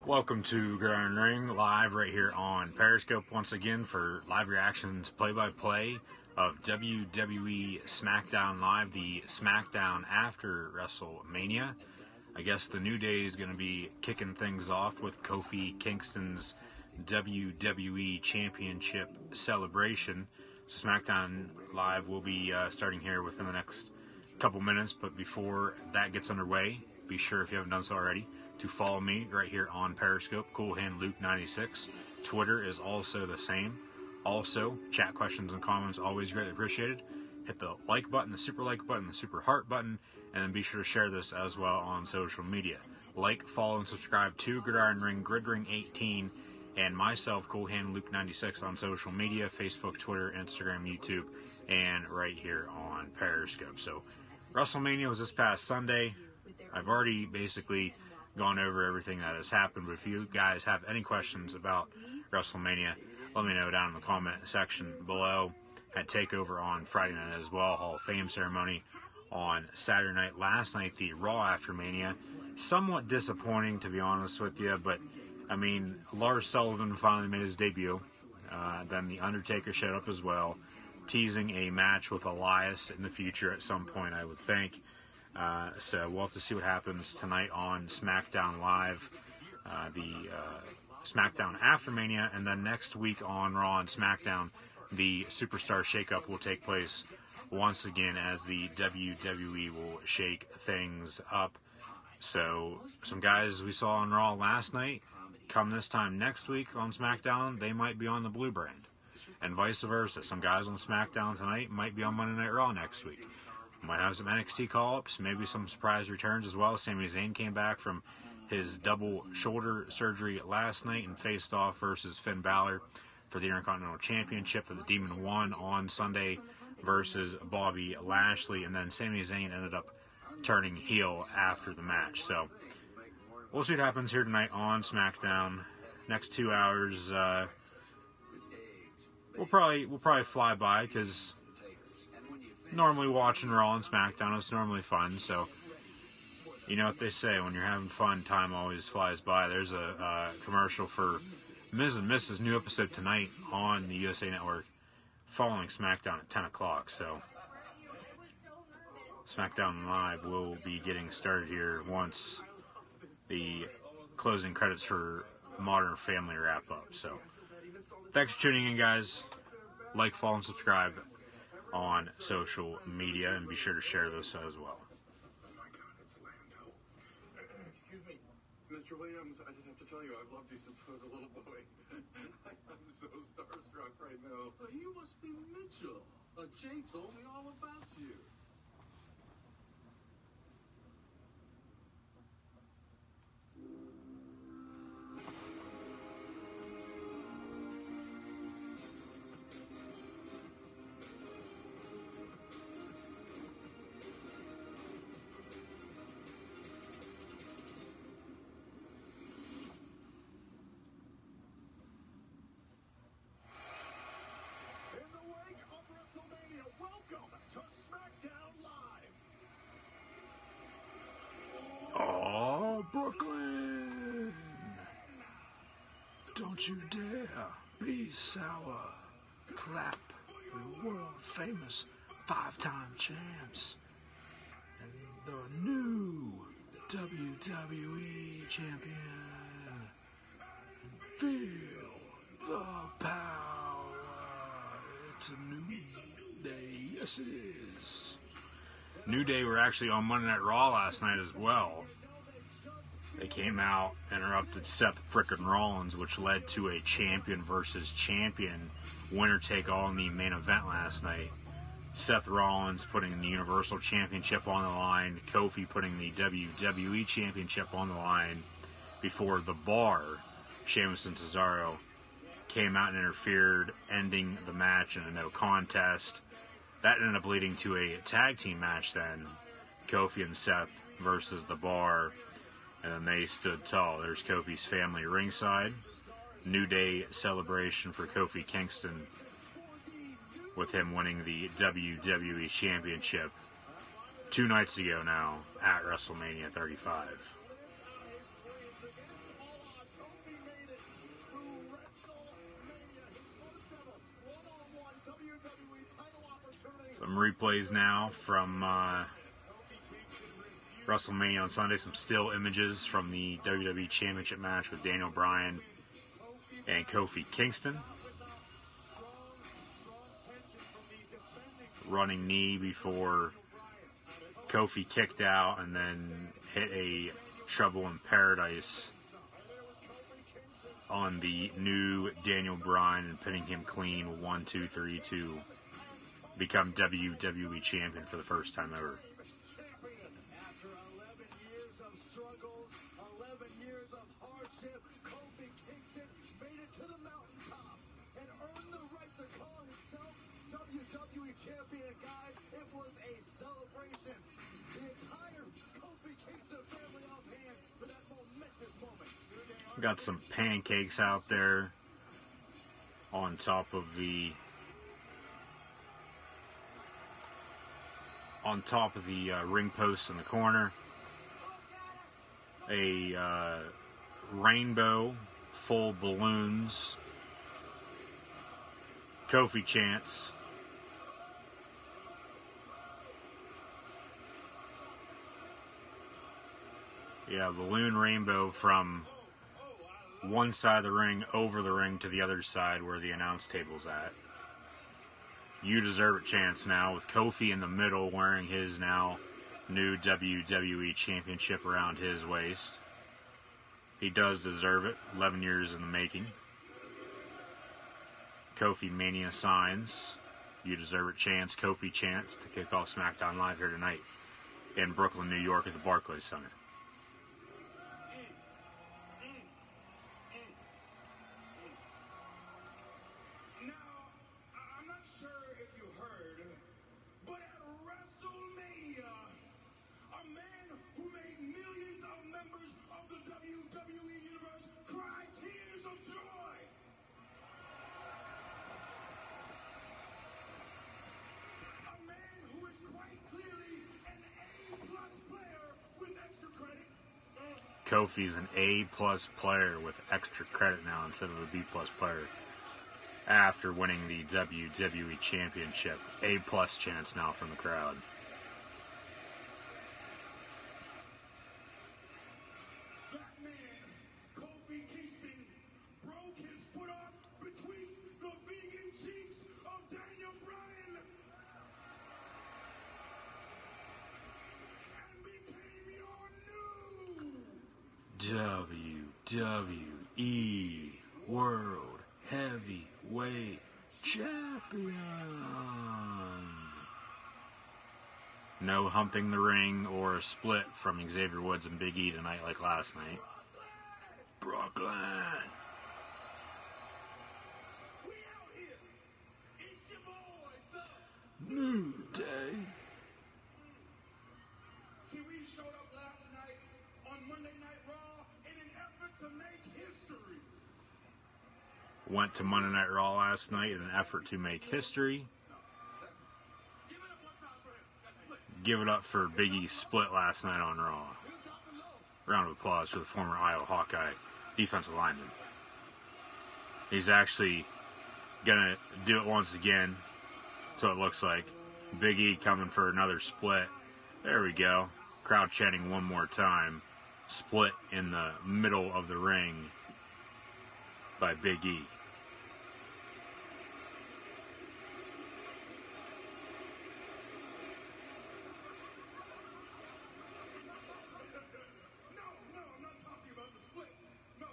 Welcome to Gridiron Ring, live right here on Periscope once again for live reactions, play-by-play of WWE SmackDown Live, the SmackDown after WrestleMania. I guess the New Day is going to be kicking things off with Kofi Kingston's WWE Championship celebration. So SmackDown Live will be starting here within the next couple minutes, but before that gets underway, be sure, if you haven't done so already, to follow me right here on Periscope, CoolHandLuke96. Twitter is also the same. Also, chat questions and comments always greatly appreciated. Hit the like button, the super like button, the super heart button, and then be sure to share this as well on social media. Like, follow, and subscribe to Gridiron Ring, GridRing18, and myself, CoolHandLuke96, on social media, Facebook, Twitter, Instagram, YouTube, and right here on Periscope. So, WrestleMania was this past Sunday. I've already basically gone over everything that has happened, but if you guys have any questions about WrestleMania, let me know down in the comment section below. Had TakeOver on Friday night as well, Hall of Fame ceremony on Saturday night. Last night, the Raw after Mania. Somewhat disappointing, to be honest with you, but I mean, Lars Sullivan finally made his debut. Then The Undertaker showed up as well, teasing a match with Elias in the future at some point, I would think. So we'll have to see what happens tonight on SmackDown Live, the SmackDown after Mania, and then next week on Raw and SmackDown, the Superstar Shakeup will take place once again as the WWE will shake things up. So some guys we saw on Raw last night, come this time next week on SmackDown, they might be on the Blue brand, and vice versa. Some guys on SmackDown tonight might be on Monday Night Raw next week. Might have some NXT call-ups, maybe some surprise returns as well. Sami Zayn came back from his double shoulder surgery last night and faced off versus Finn Balor for the Intercontinental Championship that the Demon won on Sunday versus Bobby Lashley. And then Sami Zayn ended up turning heel after the match. So we'll see what happens here tonight on SmackDown. Next 2 hours, we'll probably fly by because normally watching Raw and SmackDown is normally fun, so you know what they say, when you're having fun, time always flies by. There's a commercial for Ms. and Mrs. new episode tonight on the USA Network following SmackDown at 10 o'clock, so SmackDown Live will be getting started here once the closing credits for Modern Family wrap up. So thanks for tuning in, guys. Like, follow, and subscribe on social media, and be sure to share this as well. Oh my God, it's Lando. Excuse me, Mr. Williams, I just have to tell you, I've loved you since I was a little boy. I'm so starstruck right now. You must be Mitchell. Jay told me all about you. Welcome to SmackDown Live. Oh, Brooklyn! Don't you dare be sour. Clap the world-famous 5-time champs and the new WWE champion. And feel the power. It's a new day. Yes, it is. New Day were actually on Monday Night Raw last night as well. They came out, interrupted Seth frickin' Rollins, which led to a champion versus champion winner-take-all in the main event last night. Seth Rollins putting the Universal Championship on the line, Kofi putting the WWE Championship on the line, before The Bar, Sheamus and Cesaro, came out and interfered, ending the match in a no contest. That ended up leading to a tag team match then, Kofi and Seth versus The Bar, and then they stood tall. There's Kofi's family ringside. New Day celebration for Kofi Kingston, with him winning the WWE Championship 2 nights ago now at WrestleMania 35. Some replays now from WrestleMania on Sunday. Some still images from the WWE Championship match with Daniel Bryan and Kofi Kingston. Running knee before Kofi kicked out and then hit a Trouble in Paradise on the new Daniel Bryan and pinning him clean 1, 2, 3 to become WWE Champion for the first time ever. After 11 years of struggles, 11 years of hardship, Kofi Kingston made it to the mountaintop and earned the right to call himself WWE Champion. Guys, it was a celebration. The entire Kofi Kingston family off hand for that momentous moment. Got some pancakes out there on top of the ring posts in the corner. A rainbow full balloons. Kofi chants. Yeah, balloon rainbow from one side of the ring over the ring to the other side where the announce table's at. You deserve it chance now with Kofi in the middle wearing his now new WWE Championship around his waist. He does deserve it. 11 years in the making. Kofi Mania signs. You deserve it chance. Kofi chants to kick off SmackDown Live here tonight in Brooklyn, New York at the Barclays Center. Kofi's an A-plus player with extra credit now instead of a B-plus player after winning the WWE Championship. A-plus chance now from the crowd. That man, Kofi Kingston, broke his foot off between the vegan cheeks of Daniel Bryan and became your new WWE World Heavyweight Champion. No humping the ring or a split from Xavier Woods and Big E tonight like last night. Brooklyn! We out here. It's your boys, the New Day. See, we showed up last night on Monday Night Raw in an effort to make history. Went to Monday Night Raw last night in an effort to make history. Give it up one time for him. That's split. Give it up for Big E's split last night on Raw. Round of applause for the former Iowa Hawkeye defensive lineman. He's actually going to do it once again. So it looks like. Big E coming for another split. There we go. Crowd chanting one more time. Split in the middle of the ring by Big E. No, I'm not talking about the split. No.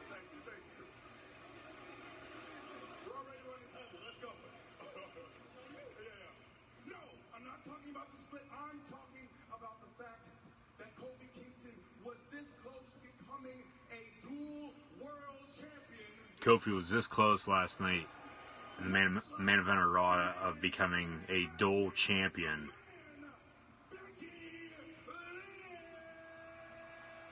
Thank you. We're already on the table. Let's go. Yeah. No, I'm not talking about the split. I'm talking about the fact that Kofi Kingston was this close to becoming a dual world champion. Kofi was this close last night in the main event of Raw of becoming a dual champion.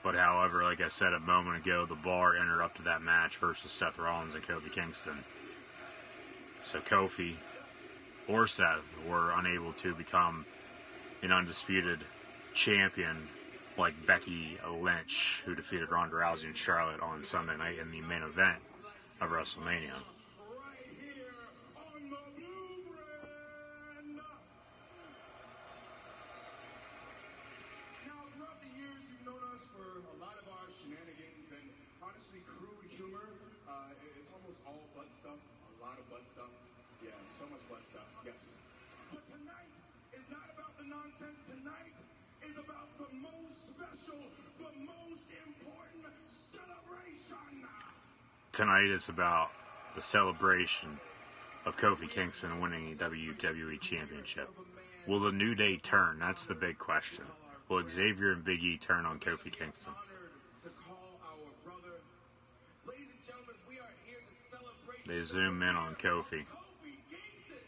But however, like I said a moment ago, the bar interrupted that match versus Seth Rollins and Kofi Kingston. So Kofi or Seth were unable to become an undisputed champion like Becky Lynch, who defeated Ronda Rousey and Charlotte on Sunday night in the main event of WrestleMania. Right here on the Blue Brand. Now, throughout the years, you've known us for a lot of our shenanigans and honestly crude humor. It's almost all butt stuff, a lot of butt stuff. Yeah, so much butt stuff, yes. But tonight is not about the nonsense. Tonight is about the most special, the most important celebration. Tonight is about the celebration of Kofi Kingston winning the WWE Championship. Will the New Day turn? That's the big question. Will Xavier and Big E turn on Kofi Kingston? To call our brother. Ladies and gentlemen, we are here to celebrate. They zoom in on Kofi. Kofi Kingston.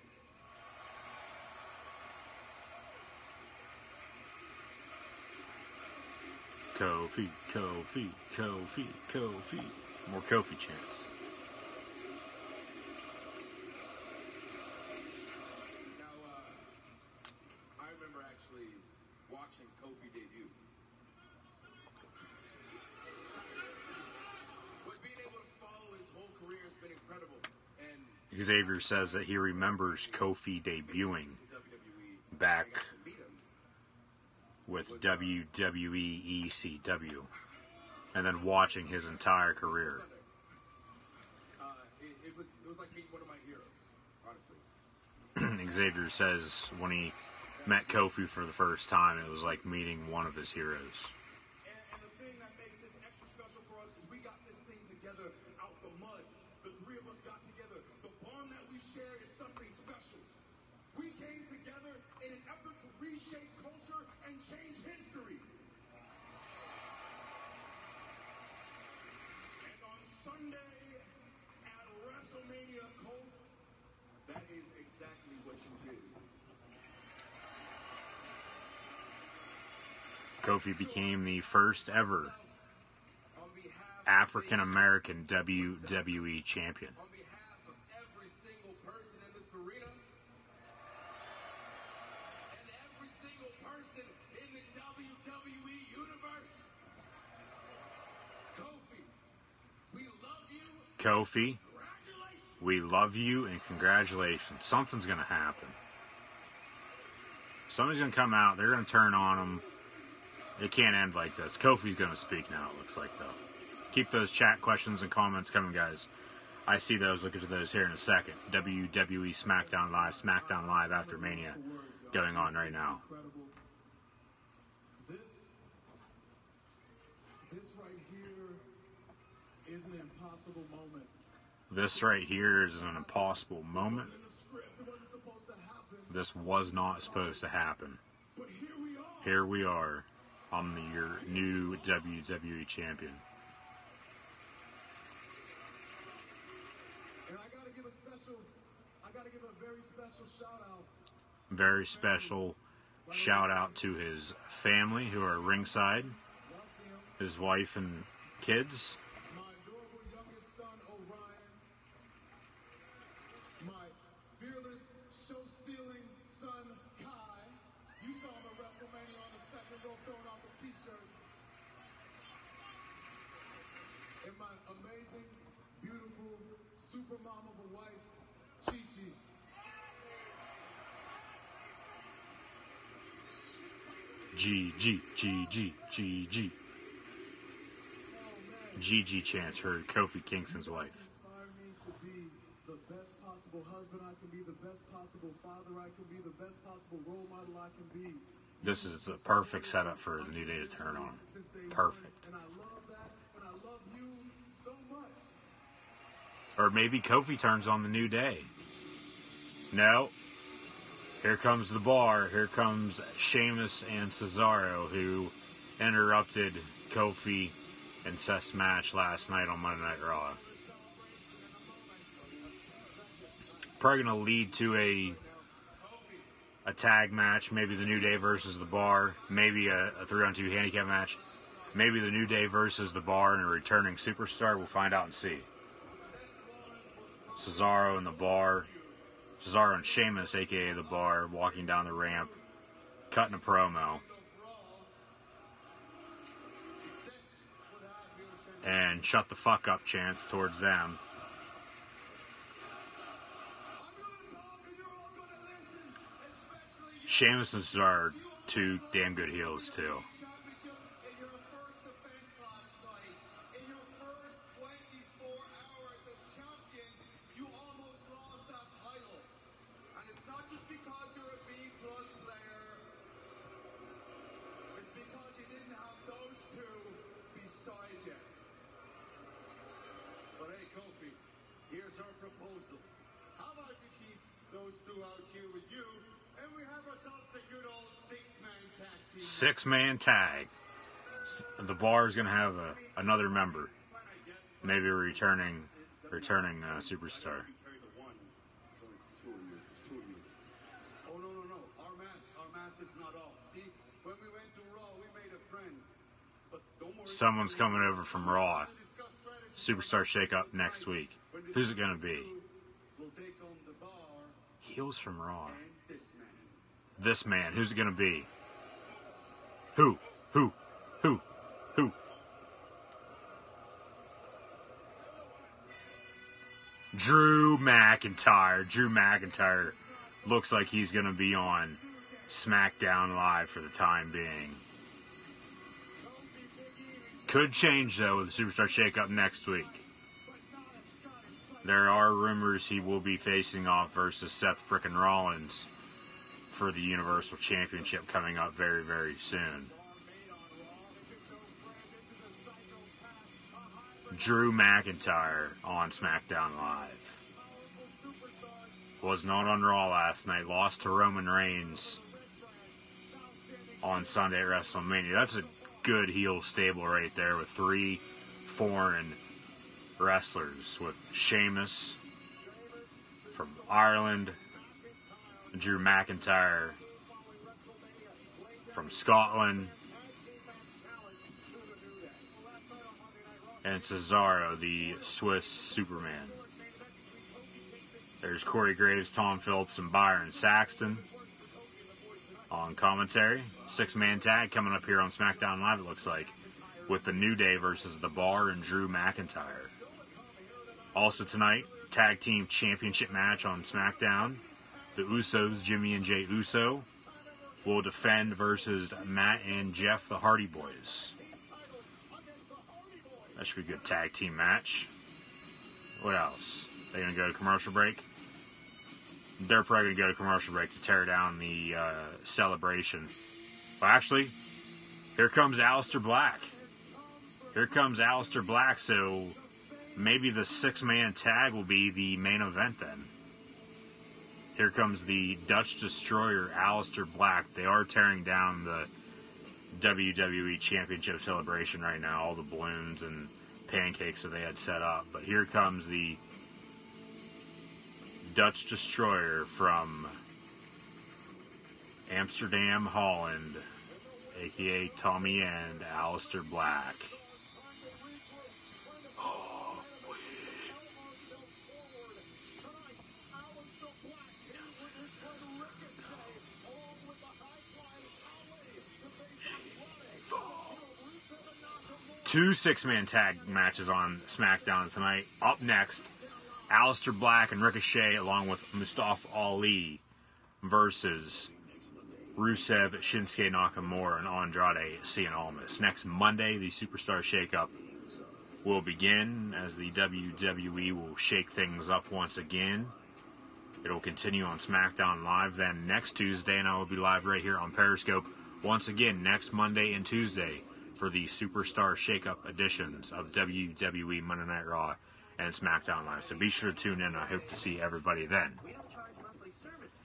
Kofi, Kofi, Kofi, Kofi. More Kofi chants. Now, I remember actually watching Kofi debut. But being able to follow his whole career has been incredible. And Xavier says that he remembers Kofi debuting WWE back beat him. with WWE ECW and then watching his entire career. It was like meeting one of my heroes, honestly. Xavier says when he met Kofi for the first time, it was like meeting one of his heroes. And the thing that makes this extra special for us is we got this thing together out the mud. The three of us got together. The bond that we share is something special. We came together in an effort to reshape culture and change history. And on Sunday at WrestleMania, Colt, that is exactly what you did. Kofi became the first ever On behalf African American WWE champion. on behalf of every single person in this arena and every single person in the WWE universe. Kofi, we love you. Kofi, Congratulations. we love you and congratulations. Something's going to happen. Somebody's going to come out. They're going to turn on him. It can't end like this. Kofi's going to speak now, it looks like, though. Keep those chat questions and comments coming, guys. I see those. Look into those here in a second. WWE SmackDown Live after Mania going on right now. Incredible. This right here is an impossible moment. This right here is an impossible moment. In the script, it wasn't supposed to happen, This was not supposed to happen. but here we are. Here we are. I'm your new WWE champion. And I gotta give a very special shout out. Very special shout out to his family who are ringside, Y'all see him? his wife and kids. My adorable youngest son, Orion. My fearless, show-stealing son, Kai. You saw him at WrestleMania on the second row throwing out the t-shirts. And my amazing, beautiful, super mom of a wife, Chi-Chi. G. GG chants for Kofi Kingston's wife. Inspire me to be the best possible husband I can be, the best possible father I can be, the best possible role model I can be. This is a perfect setup for the New Day to turn on. Perfect. And I love that, and I love you so much. Or maybe Kofi turns on the New Day. No. Here comes the bar. Here comes Sheamus and Cesaro, who interrupted Kofi and Seth's match last night on Monday Night Raw. Probably going to lead to a tag match, maybe the New Day versus the Bar, maybe a 3-on-2 handicap match, maybe the New Day versus the Bar and a returning superstar. We'll find out and see. Cesaro and the Bar, Cesaro and Sheamus, a.k.a. the Bar, walking down the ramp, cutting a promo. and shut the fuck up chants towards them. Sheamus and Cesaro are two damn good heels too. Here's our proposal. How about we keep those two out here with you, and we have ourselves a good old six-man tag team. Six-man tag. The Bar is going to have another member. Maybe a returning superstar. Oh, no. Our math is not off. See, when we went to Raw, we made a friend. But don't worry. Someone's coming over from Raw. Superstar shake-up next week. Who's it going to be? Heels from Raw. This man. Who's it going to be? Who? Drew McIntyre. Drew McIntyre looks like he's going to be on SmackDown Live for the time being. Could change, though, with the Superstar Shake-Up next week. There are rumors he will be facing off versus Seth frickin' Rollins for the Universal Championship coming up very, very soon. Drew McIntyre on SmackDown Live. Was not on Raw last night. Lost to Roman Reigns on Sunday at WrestleMania. That's a good heel stable right there with 3 foreign wrestlers, with Sheamus from Ireland, Drew McIntyre from Scotland, and Cesaro, the Swiss Superman. There's Corey Graves, Tom Phillips, and Byron Saxton on commentary. 6-man tag coming up here on SmackDown Live, it looks like, with the New Day versus The Bar and Drew McIntyre. Also tonight, Tag Team Championship match on SmackDown. The Usos, Jimmy and Jey Uso, will defend versus Matt and Jeff, the Hardy Boys. That should be a good tag team match. What else? They going to go to commercial break? They're probably going to go to commercial break to tear down the celebration. Well, actually, here comes Aleister Black. So maybe the 6-man tag will be the main event then. Here comes the Dutch Destroyer, Aleister Black. They are tearing down the WWE Championship celebration right now. All the balloons and pancakes that they had set up. But here comes the Dutch Destroyer from Amsterdam, Holland, a.k.a. Tommy and Aleister Black. Two 6-man tag matches on SmackDown tonight. Up next, Aleister Black and Ricochet along with Mustafa Ali versus Rusev, Shinsuke Nakamura, and Andrade Cien Almas. Next Monday, the Superstar Shake-Up will begin as the WWE will shake things up once again. It will continue on SmackDown Live then next Tuesday, and I will be live right here on Periscope once again next Monday and Tuesday for the Superstar Shake-Up editions of WWE Monday Night Raw and SmackDown Live. So be sure to tune in. I hope to see everybody then.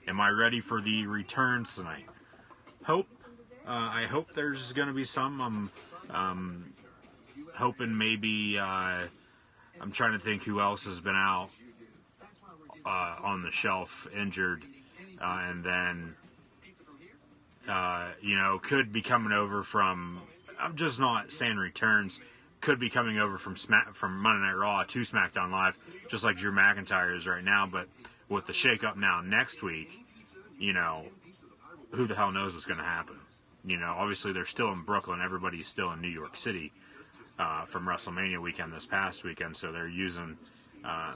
Am I ready for the returns tonight? I hope there's going to be some. I'm hoping maybe, I'm trying to think who else has been out on the shelf injured, and then, could be coming over from, I'm just not saying returns, could be coming over from Monday Night Raw to SmackDown Live, just like Drew McIntyre is right now. But with the shake-up now next week, who the hell knows what's going to happen? You know, obviously they're still in Brooklyn. Everybody's still in New York City from WrestleMania weekend this past weekend. So they're using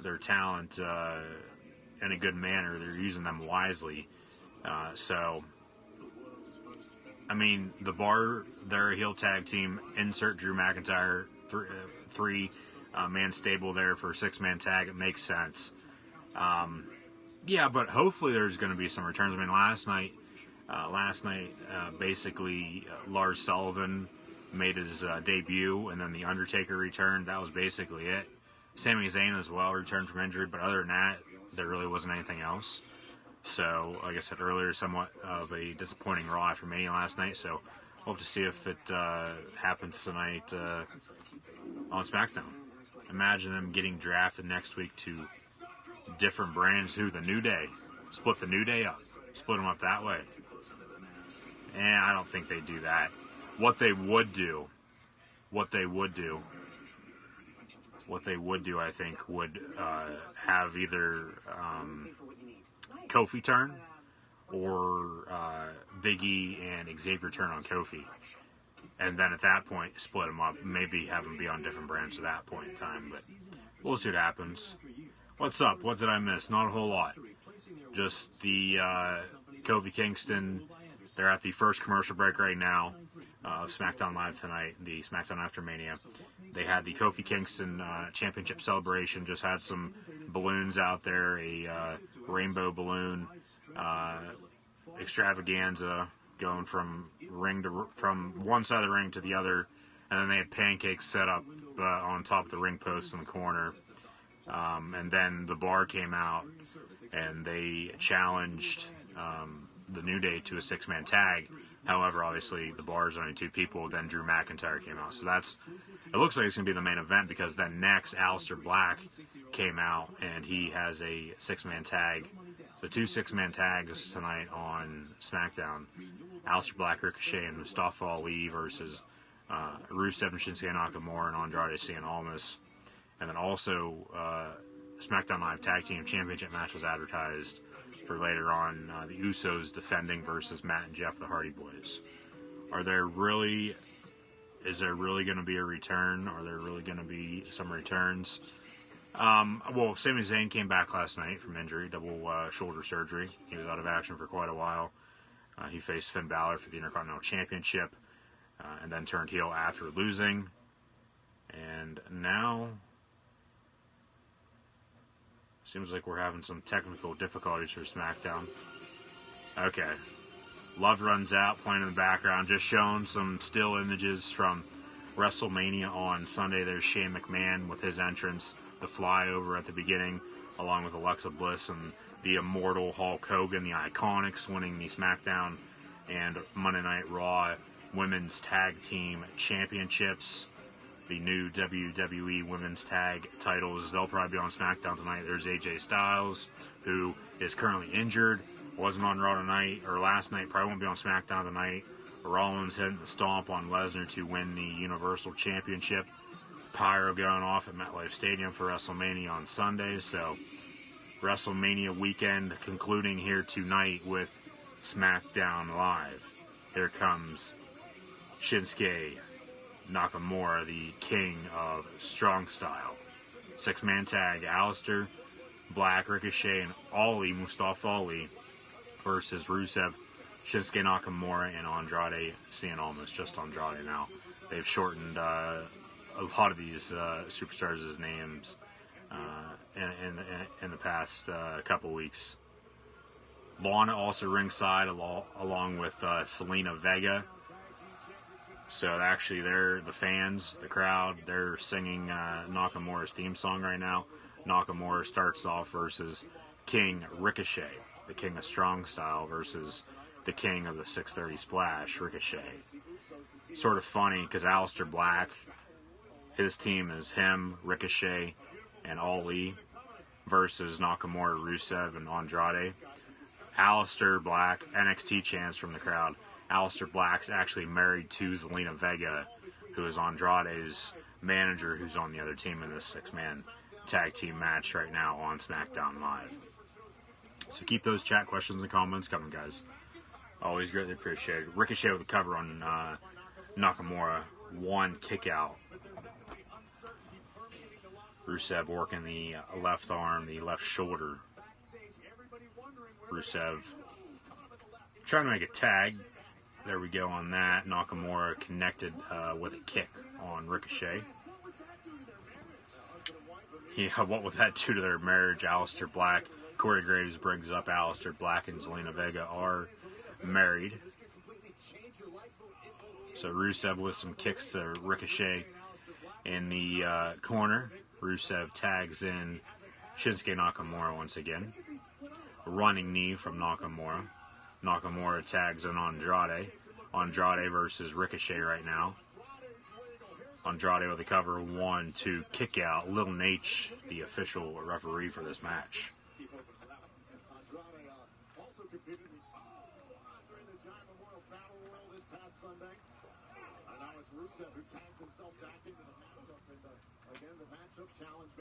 their talent in a good manner. They're using them wisely. So, I mean, the Bar, they're a heel tag team. Insert Drew McIntyre, three-man stable there for a six-man tag. It makes sense. Yeah, but hopefully there's going to be some returns. I mean, last night, basically, Lars Sullivan made his debut, and then The Undertaker returned. That was basically it. Sami Zayn as well returned from injury, but other than that, there really wasn't anything else. So, like I said earlier, somewhat of a disappointing Raw after Mania last night. So, we'll have to see if it happens tonight on SmackDown. Imagine them getting drafted next week to different brands. Who? The New Day. Split the New Day up. Split them up that way. And I don't think they do that. What they would do, I think, would have either Kofi turn or Big E and Xavier turn on Kofi. And then at that point, split them up. Maybe have them be on different brands at that point in time. But we'll see what happens. What's up? What did I miss? Not a whole lot. Just the Kofi Kingston. They're at the first commercial break right now of SmackDown Live tonight, the SmackDown After Mania. They had the Kofi Kingston championship celebration. Just had some balloons out there, a rainbow balloon extravaganza going from one side of the ring to the other, and then they had pancakes set up on top of the ring post in the corner. And then the Bar came out and they challenged the New Day to a six-man tag. However, obviously, the Bar is only two people. Then Drew McIntyre came out. So it looks like it's going to be the main event, because then next, Aleister Black came out, and he has a six-man tag. So two six-man tags tonight on SmackDown. Aleister Black, Ricochet, and Mustafa Ali versus Rusev and Shinsuke Nakamura and Andrade Cien Almas. And then also, SmackDown Live Tag Team Championship match was advertised for later on, the Usos defending versus Matt and Jeff, the Hardy Boys. Is there really going to be a return? Are there really going to be some returns? Well, Sami Zayn came back last night from injury, double shoulder surgery. He was out of action for quite a while. He faced Finn Balor for the Intercontinental Championship, and then turned heel after losing. And now, seems like we're having some technical difficulties for SmackDown. Okay. Love runs out, playing in the background, just showing some still images from WrestleMania on Sunday. There's Shane McMahon with his entrance, the flyover at the beginning, along with Alexa Bliss and the immortal Hulk Hogan, the Iconics, winning the SmackDown and Monday Night Raw Women's Tag Team Championships. The new WWE Women's Tag titles, they'll probably be on SmackDown tonight. There's AJ Styles, who is currently injured, wasn't on Raw tonight, or last night, probably won't be on SmackDown tonight. Rollins hitting the stomp on Lesnar to win the Universal Championship. Pyro going off at MetLife Stadium for WrestleMania on Sunday. So, WrestleMania weekend concluding here tonight with SmackDown Live. Here comes Shinsuke Nakamura, the king of strong style. Six-man tag, Aleister Black, Ricochet, and Mustafa Ali versus Rusev, Shinsuke Nakamura, and Andrade Cien Almas. Just Andrade now. They've shortened a lot of these superstars' names in the past couple weeks. Lana also ringside along with Selena Vega. So actually, the fans, the crowd, they're singing Nakamura's theme song right now. Nakamura starts off versus King Ricochet, the king of strong style, versus the king of the 630 splash, Ricochet. Sort of funny, because Aleister Black, his team is him, Ricochet, and Ali, versus Nakamura, Rusev, and Andrade. Aleister Black, NXT chants from the crowd. Aleister Black's actually married to Zelina Vega, who is Andrade's manager, who's on the other team in this six-man tag team match right now on SmackDown Live. So keep those chat questions and comments coming, guys. Always greatly appreciated. Ricochet with the cover on Nakamura. One kick out. Rusev working the left arm, the left shoulder. Rusev trying to make a tag. There we go on that. Nakamura connected with a kick on Ricochet. Yeah, what would that do to their marriage? Aleister Black, Corey Graves brings up Aleister Black and Zelina Vega are married. So Rusev with some kicks to Ricochet in the corner. Rusev tags in Shinsuke Nakamura once again. A running knee from Nakamura. Nakamura tags in Andrade. Andrade versus Ricochet right now. Andrade with the cover, 1-2 kick out. Lil Nate, the official referee for this match.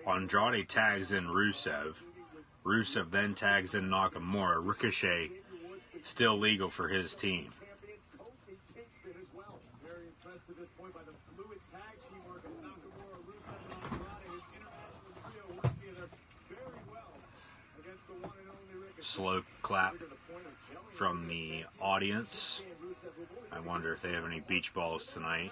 Andrade tags in Rusev. Rusev then tags in Nakamura. Ricochet still legal for his team. Slow clap from the audience. I wonder if they have any beach balls tonight.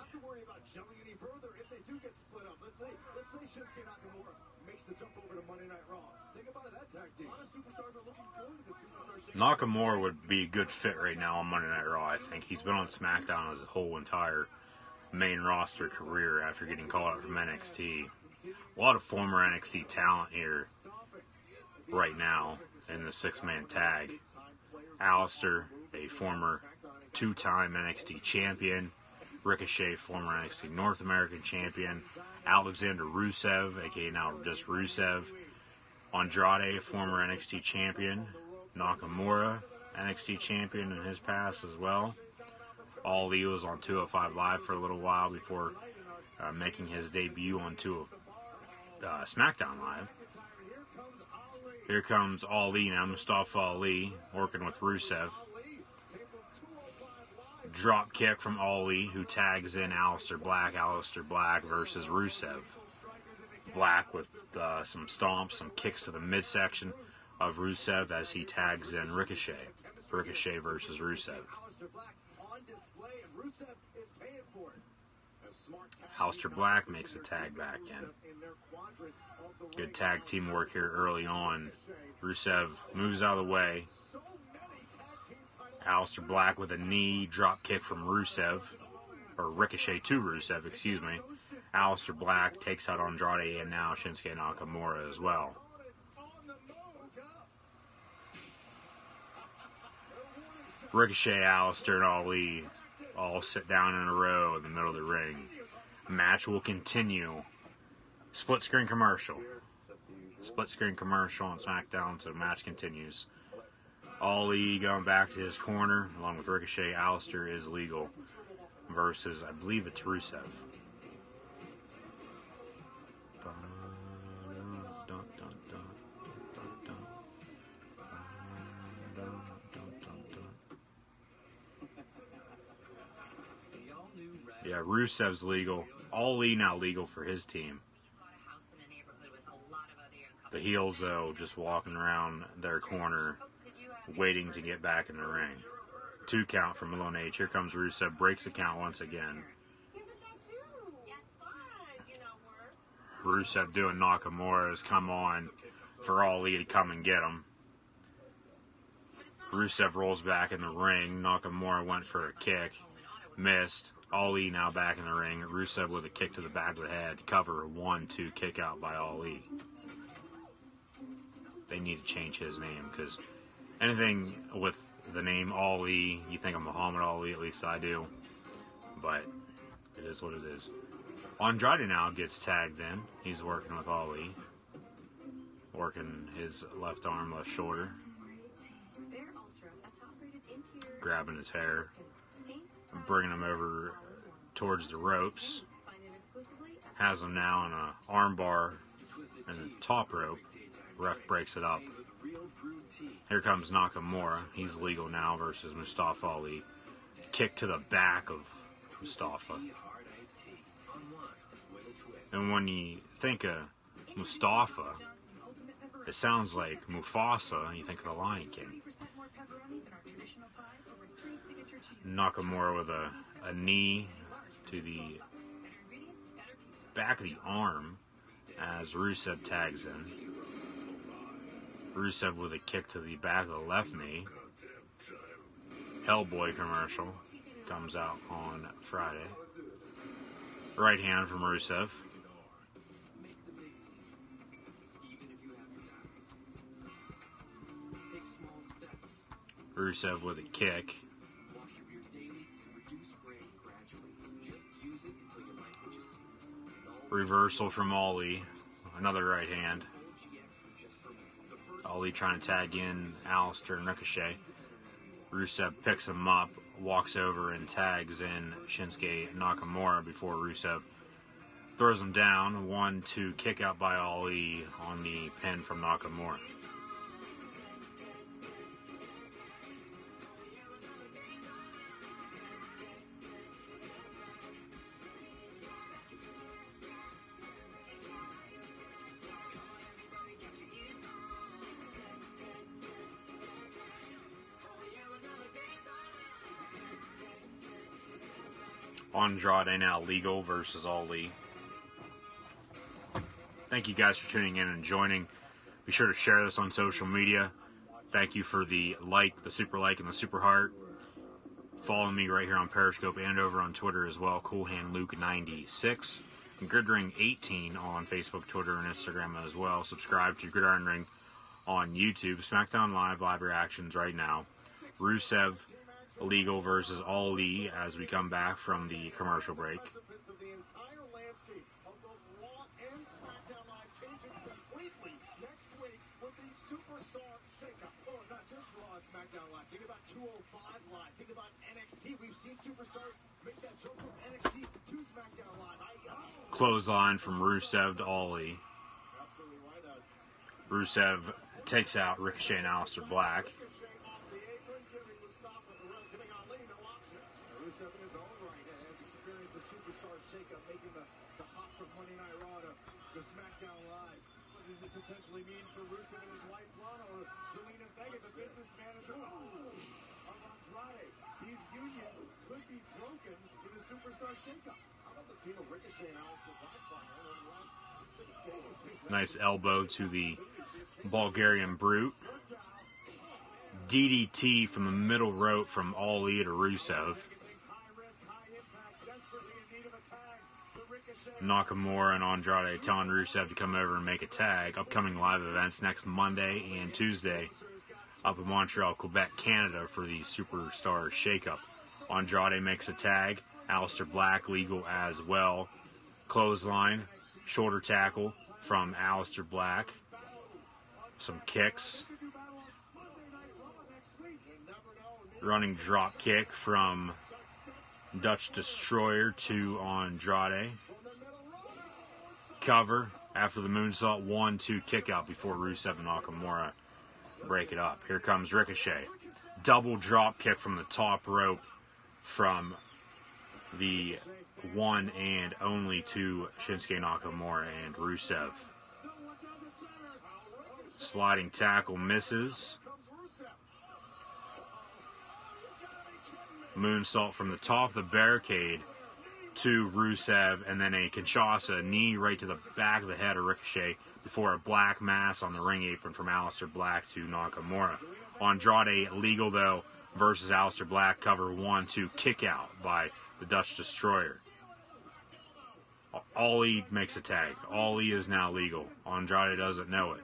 Nakamura would be a good fit right now on Monday Night Raw, I think. He's been on SmackDown his whole entire main roster career after getting called up from NXT. A lot of former NXT talent here right now in the six-man tag. Aleister, a former two-time NXT champion. Ricochet, former NXT North American champion. Alexander Rusev, aka now just Rusev. Andrade, former NXT champion. Nakamura, NXT champion in his past as well. Ali was on 205 Live for a little while before making his debut on SmackDown Live. Here comes Ali now, Mustafa Ali, working with Rusev. Drop kick from Ali, who tags in Aleister Black. Aleister Black versus Rusev. Black with some stomps, some kicks to the midsection of Rusev as he tags in Ricochet. Ricochet versus Rusev. Aleister Black makes a tag back in. Good tag team work here early on. Rusev moves out of the way. Aleister Black with a knee drop kick from Rusev. Or Ricochet to Rusev, excuse me. Aleister Black takes out Andrade and now Shinsuke Nakamura as well. Ricochet, Aleister, and Ali all sit down in a row in the middle of the ring. Match will continue. Split screen commercial. Split screen commercial on SmackDown, so the match continues. Ali going back to his corner, along with Ricochet. Aleister is legal versus, I believe it's Rusev. Yeah, Rusev's legal. Ali now legal for his team. The heels, though, just walking around their corner, waiting to get back in the ring. 2 count from Lil Nate. Here comes Rusev, breaks the count once again. Rusev doing Nakamura's come on for Ali to come and get him. Rusev rolls back in the ring. Nakamura went for a kick. Missed. Ali now back in the ring. Rusev with a kick to the back of the head. Cover 1-2 kick out by Ali. They need to change his name because anything with the name Ali, you think of Muhammad Ali, at least I do. But it is what it is. Andrade now gets tagged in. He's working with Ali. Working his left arm, left shoulder. Grabbing his hair. Bringing him over towards the ropes. Has him now in an arm bar in the top rope. Ref breaks it up. Here comes Nakamura. He's legal now versus Mustafa Ali. Kick to the back of Mustafa. And when you think of Mustafa, it sounds like Mufasa, and you think of the Lion King. Nakamura with a knee to the back of the arm as Rusev tags in. Rusev with a kick to the back of the left knee. Hellboy commercial comes out on Friday. Right hand from Rusev. Rusev with a kick. Reversal from Ali. Another right hand. Ali trying to tag in Alistair and Ricochet. Rusev picks him up, walks over and tags in Shinsuke Nakamura before Rusev throws him down. 1-2 kick out by Ali on the pin from Nakamura. Andrade now legal versus Ali. Thank you guys for tuning in and joining. Be sure to share this on social media. Thank you for the like, the super like, and the super heart. Follow me right here on Periscope and over on Twitter as well. CoolHandLuke96 and Gridiron18 on Facebook, Twitter, and Instagram as well. Subscribe to Gridiron Ring on YouTube. SmackDown live reactions right now. Rusev legal versus Ali as we come back from the commercial break. The entire landscape of both Raw and SmackDown Live changing completely next week with the Superstar Shakeup. Oh, not just Raw and SmackDown Live. Think about 205 Live. Think about NXT. We've seen superstars make that jump from NXT to SmackDown Live. Clothesline from Rusev to Ali. Absolutely, why not? Rusev takes out Ricochet and Alistair Black. Rusev in his own right has experienced a superstar shakeup, making the hop from Monday Night Raw to SmackDown Live. What does it potentially mean for Rusev and his wife, Lana, or Zelina Vega, the business manager of Andrade? These unions could be broken in the superstar shakeup. How about the team of Ricochet and Alistair Black over the last 6 days? Nice elbow to the Bulgarian Brute. DDT from the middle rope from Ali to Rusev. Nakamura and Andrade telling Rusev to come over and make a tag. Upcoming live events next Monday and Tuesday up in Montreal, Quebec, Canada for the Superstar Shakeup. Andrade makes a tag. Alistair Black legal as well. Clothesline, shoulder tackle from Alistair Black. Some kicks. Running drop kick from Dutch Destroyer to Andrade. Cover after the moonsault. 1-2 kick out before Rusev and Nakamura break it up. Here comes Ricochet. Double drop kick from the top rope from the one and only two Shinsuke Nakamura and Rusev. Sliding tackle misses. Moonsault from the top of the barricade to Rusev, and then a Kinshasa knee right to the back of the head of Ricochet before a black mass on the ring apron from Alistair Black to Nakamura. Andrade legal, though, versus Alistair Black. Cover 1-2 kick out by the Dutch Destroyer. Ali makes a tag. Ali is now legal. Andrade doesn't know it.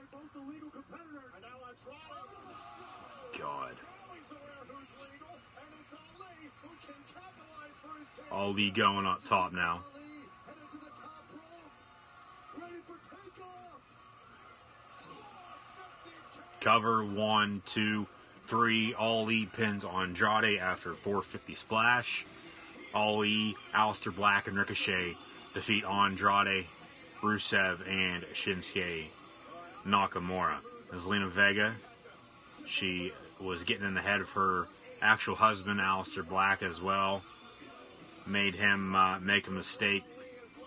God. Ali going up top now. Cover 1, 2, 3. Ali pins Andrade after 450 splash. Ali, Alistair Black, and Ricochet defeat Andrade, Rusev, and Shinsuke Nakamura. Zelina Vega She was getting in the head of her actual husband, Aleister Black, as well. Made him make a mistake.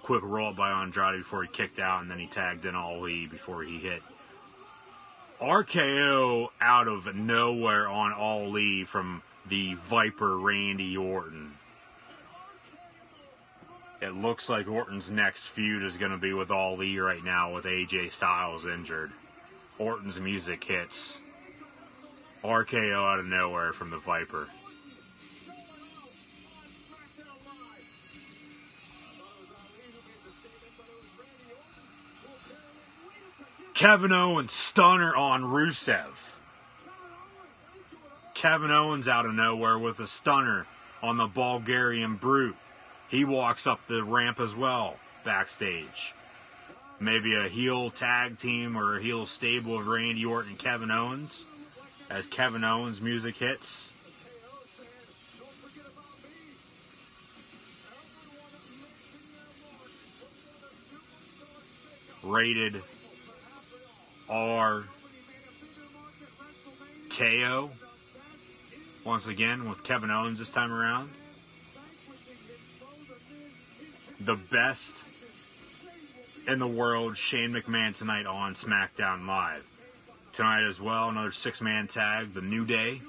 Quick roll up by Andrade before he kicked out, and then he tagged in Ali before he hit RKO out of nowhere on Ali from the Viper Randy Orton. It looks like Orton's next feud is going to be with Ali right now with AJ Styles injured. Orton's music hits. RKO out of nowhere from the Viper. Kevin Owens stunner on Rusev. Kevin Owens out of nowhere with a stunner on the Bulgarian Brute. He walks up the ramp as well, backstage. Maybe a heel tag team or a heel stable of Randy Orton and Kevin Owens as Kevin Owens' music hits. Rated RKO once again with Kevin Owens this time around. The best in the world, Shane McMahon tonight on SmackDown Live. Tonight as well, another 6-man tag, The New Day,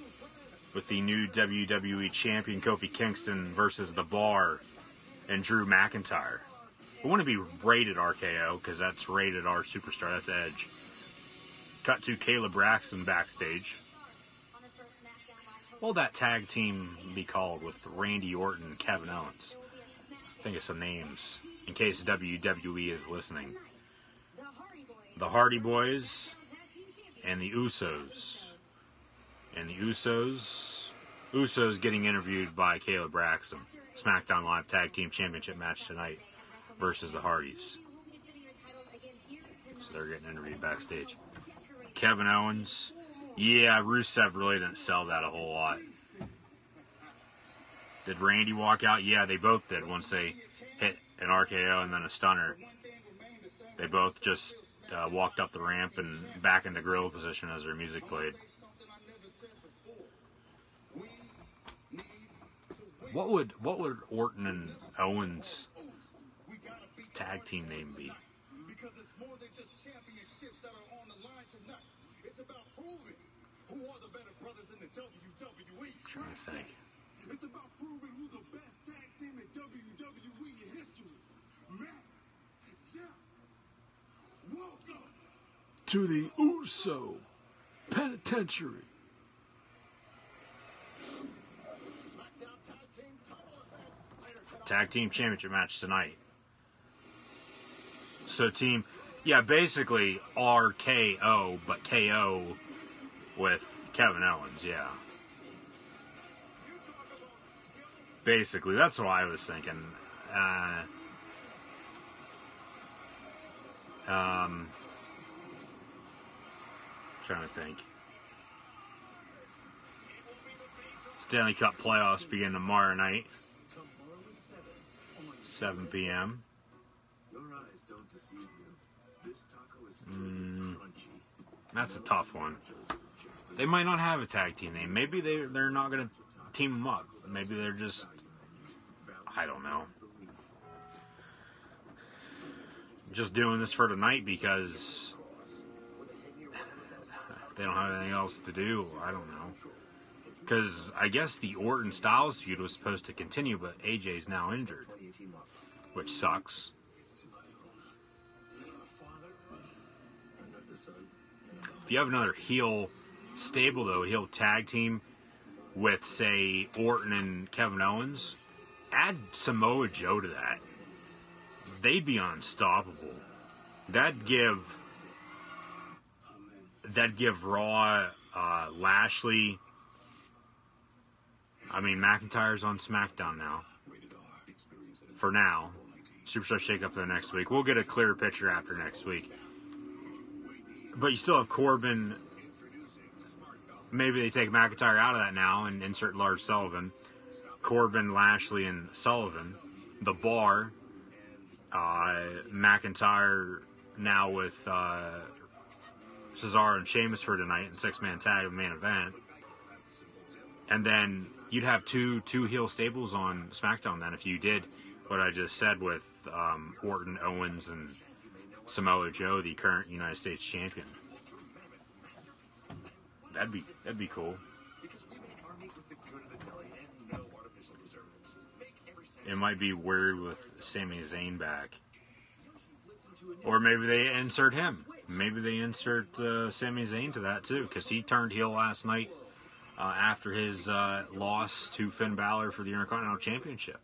with the new WWE Champion Kofi Kingston versus The Bar and Drew McIntyre. It wouldn't be rated RKO because that's rated R Superstar, that's Edge. Cut to Caleb Braxton backstage. What will that tag team be called with Randy Orton and Kevin Owens? I think of some names in case WWE is listening. The Hardy Boys and the Usos. And the Usos getting interviewed by Caleb Braxton. SmackDown Live Tag Team Championship match tonight versus the Hardys. So they're getting interviewed backstage. Kevin Owens. Yeah, Rusev really didn't sell that a whole lot. Did Randy walk out? Yeah, they both did once they hit an RKO and then a stunner. They both just walked up the ramp and back into gorilla position as their music played. What would Orton and Owens tag team name be? Because it's more than just championships that are on the line tonight. It's about proving who are the better brothers in the WWE. I'm trying to think. It's about proving who's the best tag team in WWE history. Matt, Jeff, welcome to the Uso Penitentiary. Tag Team Championship match tonight. So team, yeah, basically RKO, but KO with Kevin Owens, yeah. Basically, that's what I was thinking. Trying to think. Stanley Cup playoffs begin tomorrow night, 7 p.m. That's a tough one. They might not have a tag team name. Maybe they're not going to team them up. Maybe they're just, I don't know. Just doing this for tonight because they don't have anything else to do. I don't know. Because I guess the Orton Styles feud was supposed to continue, but AJ's now injured, which sucks. If you have another heel stable, though, heel tag team with, say, Orton and Kevin Owens, add Samoa Joe to that. They'd be unstoppable. That'd give Raw, Lashley. I mean, McIntyre's on SmackDown now. For now. Superstar Shake-Up the next week. We'll get a clearer picture after next week. But you still have Corbin. Maybe they take McIntyre out of that now and insert Lars Sullivan. Corbin, Lashley, and Sullivan. The Bar. McIntyre now with Cesaro and Sheamus for tonight in 6-man tag main event. And then you'd have two heel stables on SmackDown then if you did what I just said with Orton, Owens, and Samoa Joe, the current United States champion. That'd be cool. It might be weird with Sami Zayn back. Or maybe they insert him. Maybe they insert Sami Zayn to that too, because he turned heel last night after his loss to Finn Balor for the Intercontinental Championship.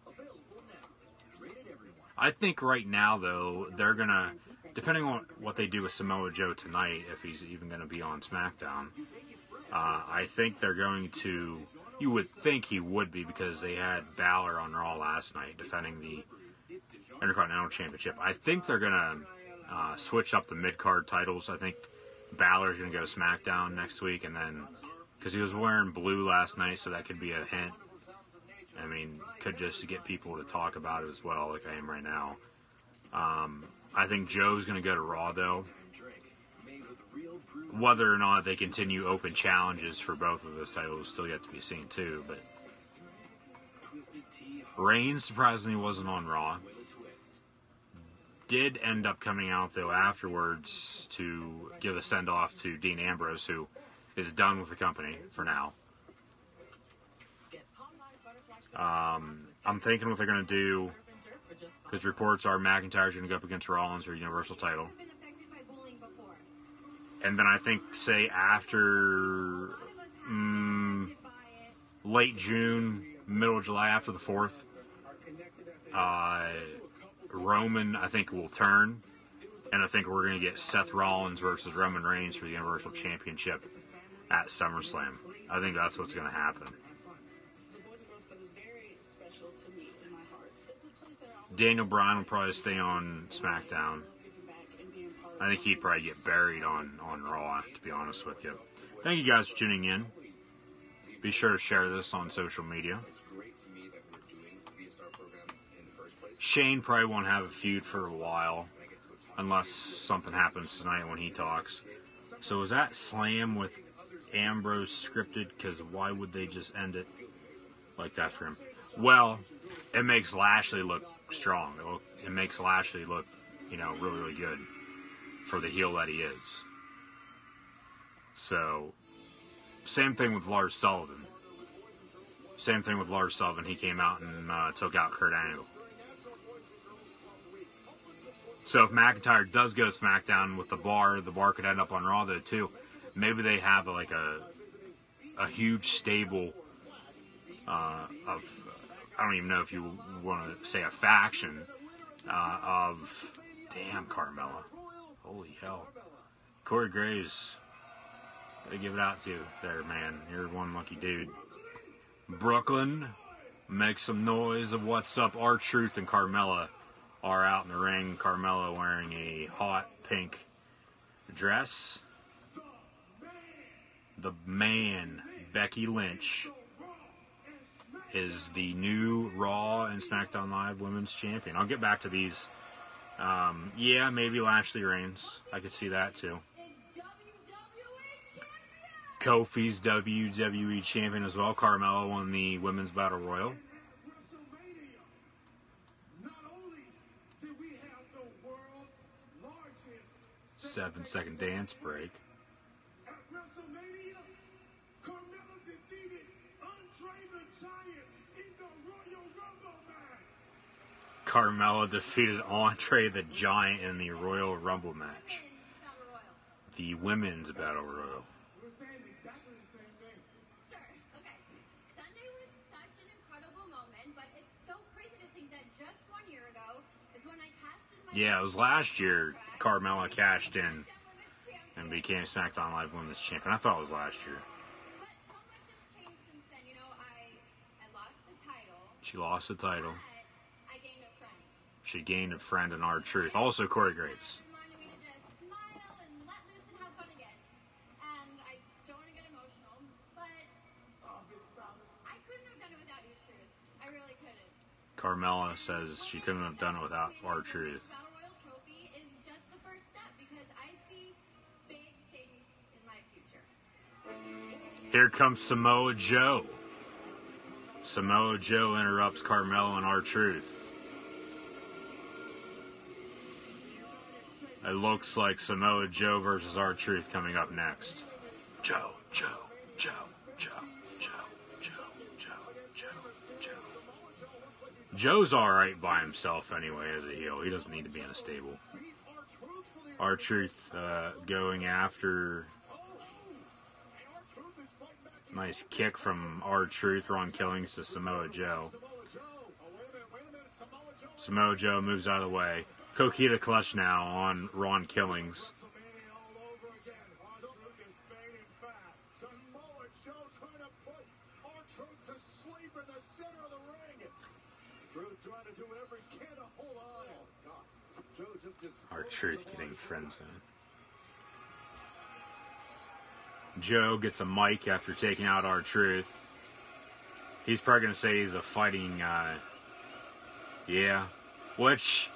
I think right now, though, they're going to, depending on what they do with Samoa Joe tonight, if he's even going to be on SmackDown, I think they're going to, you would think he would be because they had Balor on Raw last night defending the Intercontinental Championship. I think they're going to switch up the mid-card titles. I think Balor's going to go to SmackDown next week, and then, because he was wearing blue last night, so that could be a hint. I mean, could just get people to talk about it as well, like I am right now. I think Joe's going to go to Raw, though. Whether or not they continue open challenges for both of those titles is still yet to be seen, too. But Reigns, surprisingly, wasn't on Raw. Did end up coming out, though, afterwards to give a send-off to Dean Ambrose, who is done with the company for now. I'm thinking what they're going to do, because reports are McIntyre's going to go up against Rollins for the Universal title. And then I think, say, after late June, middle of July, after the 4th, Roman, I think, will turn. And I think we're going to get Seth Rollins versus Roman Reigns for the Universal Championship at SummerSlam. I think that's what's going to happen. Daniel Bryan will probably stay on SmackDown. I think he'd probably get buried on Raw, to be honest with you. Thank you guys for tuning in. Be sure to share this on social media. Shane probably won't have a feud for a while, unless something happens tonight when he talks. So is that Slam with Ambrose scripted? Because why would they just end it like that for him? Well, it makes Lashley look strong. It makes Lashley look, really, really good for the heel that he is. So, same thing with Lars Sullivan. He came out and took out Kurt Angle. So if McIntyre does go to SmackDown with the bar could end up on Raw though too. Maybe they have like a huge stable of, I don't even know if you want to say a faction of, damn, Carmella. Holy hell. Corey Graves, gotta give it out to you there, man. You're one lucky dude. Brooklyn, make some noise of what's up. R-Truth and Carmella are out in the ring. Carmella wearing a hot pink dress. The man, Becky Lynch, is the new Raw and SmackDown Live Women's Champion. I'll get back to these. Yeah, maybe Lashley Reigns. I could see that too. Kofi's WWE Champion as well. Carmella won the Women's Battle Royal. 7-second dance break. Carmella defeated Andre the Giant in the Royal Rumble match. The Women's Battle Royal. We're saying exactly the same thing. Sure, okay. Sunday was such an incredible moment, but it's so crazy to think that just 1 year ago is when I cashed in my... Yeah, it was last year Carmella cashed in and became SmackDown Live Women's Champion. I thought it was last year. But so much has changed since then. I lost the title. She lost the title. But I gained a friend. She gained a friend in R-Truth. Also Corey Graves. Reminded me to just smile and let loose and have fun again. And I don't want to get emotional, but I couldn't have done it without you, Truth. I really couldn't. Carmella says she couldn't have done it without R-Truth. Battle Royal trophy is just the first step because I see big things Here comes Samoa Joe. Samoa Joe interrupts Carmelo and R-Truth. It looks like Samoa Joe versus R-Truth coming up next. Joe. Joe's alright by himself anyway as a heel. He doesn't need to be in a stable. R-Truth going after... Nice kick from R-Truth, Ron Killings to Samoa Joe. Samoa Joe moves out of the way. Coquina clutch now on Ron Killings. R-Truth getting friends in. Joe gets a mic after taking out R-Truth. He's probably going to say he's a fighting, yeah. Which,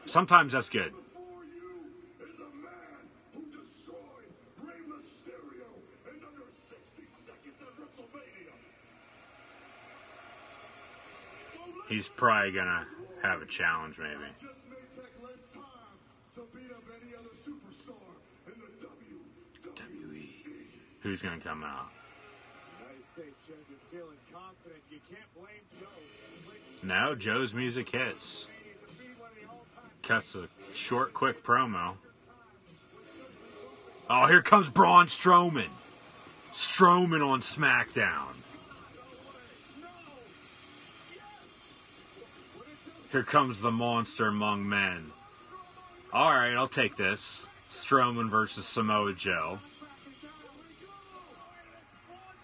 sometimes that's good. Before you is a man who destroyed Rey Mysterio in under 60 seconds at WrestleMania. He's probably going to have a challenge, maybe. Just may take less time to beat up any other superstar in the WWE. Who's going to come out? United States champion feeling confident. You can't blame Joe. No, Joe's music hits. Cuts a short, quick promo. Oh, here comes Braun Strowman. Strowman on SmackDown. Here comes the monster among men. Alright, I'll take this. Strowman versus Samoa Joe.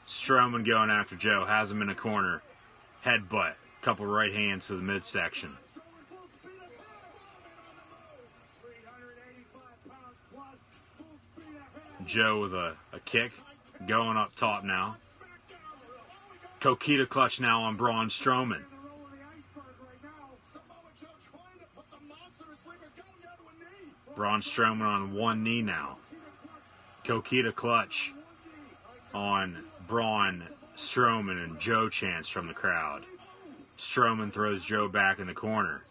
Strowman going after Joe. Has him in a corner. Headbutt. Couple right hands to the midsection. Joe with a kick. Going up top now. Coquina clutch now on Braun Strowman. Braun Strowman on one knee now. Coquina clutch on Braun Strowman, and Joe chants from the crowd. Strowman throws Joe back in the corner.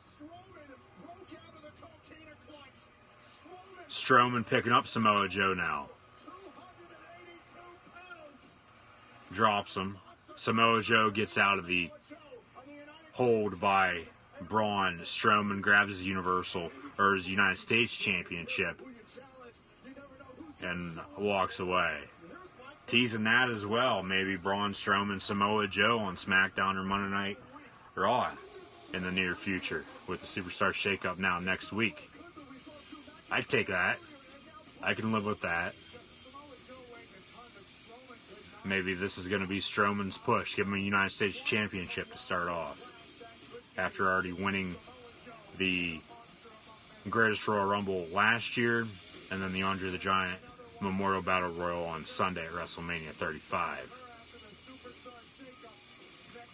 Strowman picking up Samoa Joe now. Drops him. Samoa Joe gets out of the hold by Braun. Strowman grabs his his United States Championship and walks away. Teasing that as well. Maybe Braun Strowman, Samoa Joe on SmackDown or Monday Night Raw in the near future with the Superstar Shake-Up now next week. I'd take that. I can live with that. Maybe this is going to be Strowman's push. Give him a United States Championship to start off. After already winning the Greatest Royal Rumble last year, and then the Andre the Giant Memorial Battle Royal on Sunday at WrestleMania 35.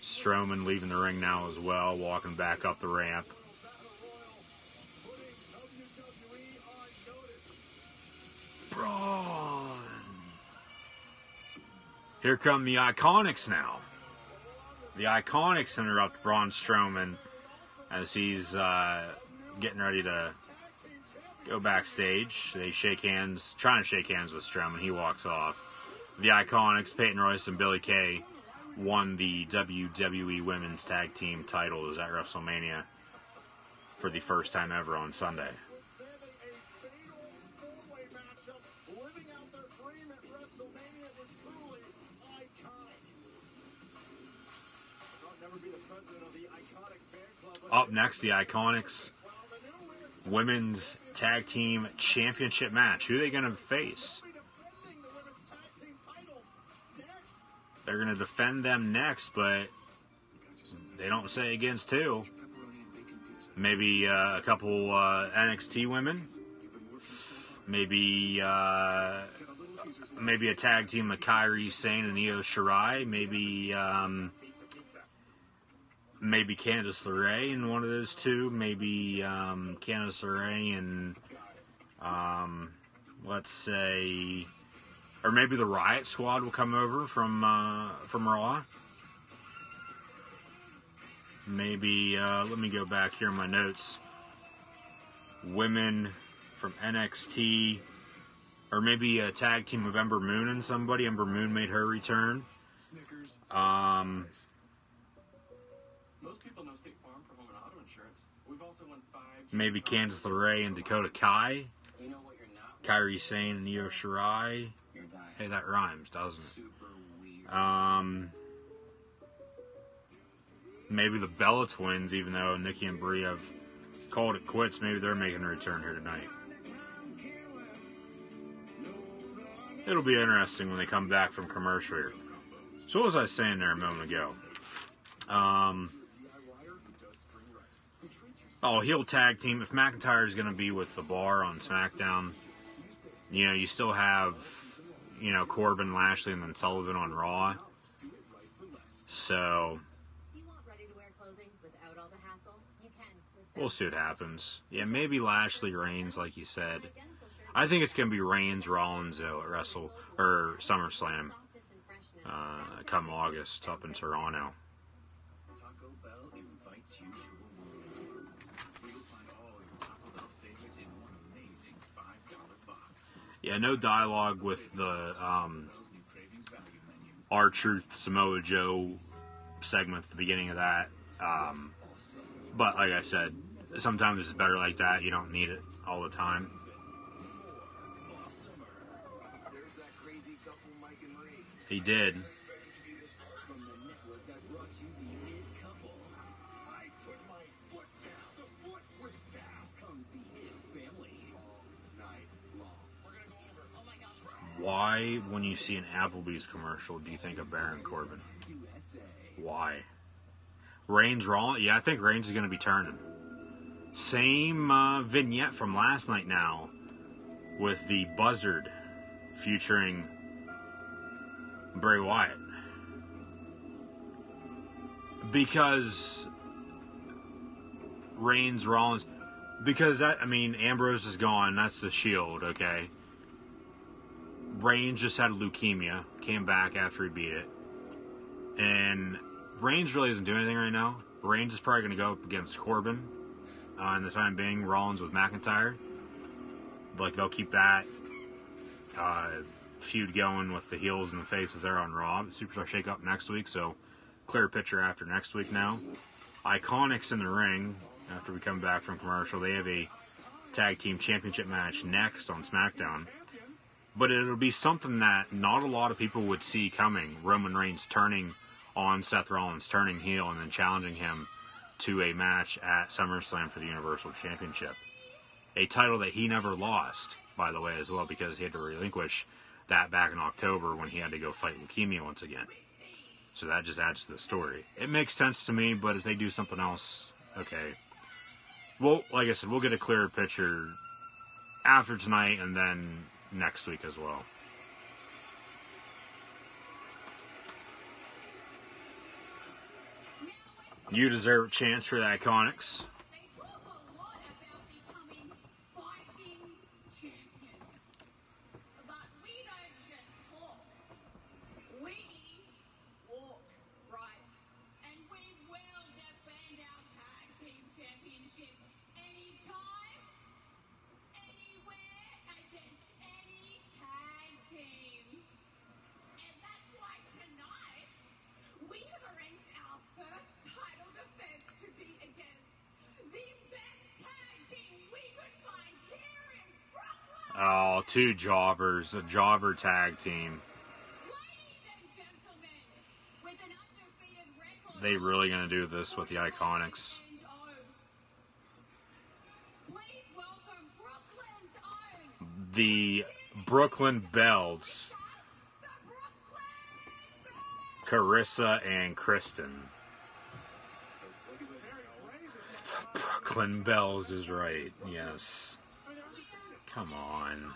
Strowman leaving the ring now as well, walking back up the ramp. Braun. Here come the Iconics now. The Iconics interrupt Braun Strowman as he's getting ready to go backstage. They shake hands, trying to shake hands with Strowman. He walks off. The Iconics, Peyton Royce and Billie Kay, won the WWE Women's Tag Team titles at WrestleMania for the first time ever on Sunday. Up next, the Iconics Women's Tag Team Championship match. Who are they going to face? They're going to defend them next, but they don't say against who. Maybe a couple NXT women. Maybe a tag team of Kairi Sane and Io Shirai. Maybe Candice LeRae in one of those two. Maybe Candice LeRae and let's say Or maybe the Riot Squad will come over from Raw. Maybe, let me go back here in my notes. Women from NXT. Or maybe a tag team of Ember Moon and somebody. Ember Moon made her return. Most people know State Farm for home and auto insurance. We've also won 5. Maybe Candice LeRae and Dakota Kai. You know what you're not? Kairi Sane and Io Shirai. You're dying. Hey, that rhymes, doesn't it? Super weird. Maybe the Bella Twins, even though Nikki and Brie have called it quits, maybe they're making a return here tonight. It'll be interesting when they come back from commercial here. So what was I saying there a moment ago? Heel tag team. If McIntyre is going to be with the Bar on SmackDown, you still have, Corbin, Lashley, and then Sullivan on Raw. So Do you want ready-to-wear clothing without all the hassle? You can. we'll see what happens. Yeah, maybe Lashley, Reigns, like you said. I think it's going to be Reigns, Rollins, though, at SummerSlam come August up in Toronto. Taco Bell invites you to a world. You'll find all your Taco Bell favorites in one amazing $5 box. Yeah, no dialogue with the Bell's new Cravings Value Menu. R-Truth Samoa Joe segment at the beginning of that. But like I said, sometimes it's better like that. You don't need it all the time. There's that crazy couple, Mike and Ray. He did. From the network that brought you the It Couple. I put my foot down. The foot was down. Comes the It Family. All night long. We're gonna go over. Oh my gosh. Why, when you see an Applebee's commercial, do you think of Baron Corbin? USA. Why? Reigns, Rollins? Yeah, I think Reigns is going to be turning. Same vignette from last night now with the Buzzard featuring Bray Wyatt. Because Reigns, Rollins, because Ambrose is gone, that's the Shield, okay? Reigns just had leukemia, came back after he beat it. And Reigns really isn't doing anything right now. Reigns is probably going to go up against Corbin in the time being, Rollins with McIntyre. Like, they'll keep that feud going with the heels and the faces there on Raw. Superstar Shake-Up next week, so clear picture after next week now. Iconics in the ring after we come back from commercial. They have a tag team championship match next on SmackDown. But it'll be something that not a lot of people would see coming. Roman Reigns turning on Seth Rollins, turning heel, and then challenging him to a match at SummerSlam for the Universal Championship. A title that he never lost, by the way, as well, because he had to relinquish that back in October when he had to go fight leukemia once again. So that just adds to the story. It makes sense to me, but if they do something else, okay. Well, like I said, we'll get a clearer picture after tonight and then next week as well. You deserve a chance for the Iconics. They talk a lot about becoming fighting champions. But we don't just talk. We walk, right? And we will defend our tag team championships anytime, anywhere, against any tag team. And that's why tonight we have arranged our first title defense to be against the best tag team we could find here in Brooklyn. Oh, two jobbers, a jobber tag team. Ladies and gentlemen, with an undefeated record. They really gonna do this with the Iconics? Please welcome Brooklyn's own. The Brooklyn Bells, The Brooklyn Carissa and Kristen. The Brooklyn Bells is right, yes. Come on.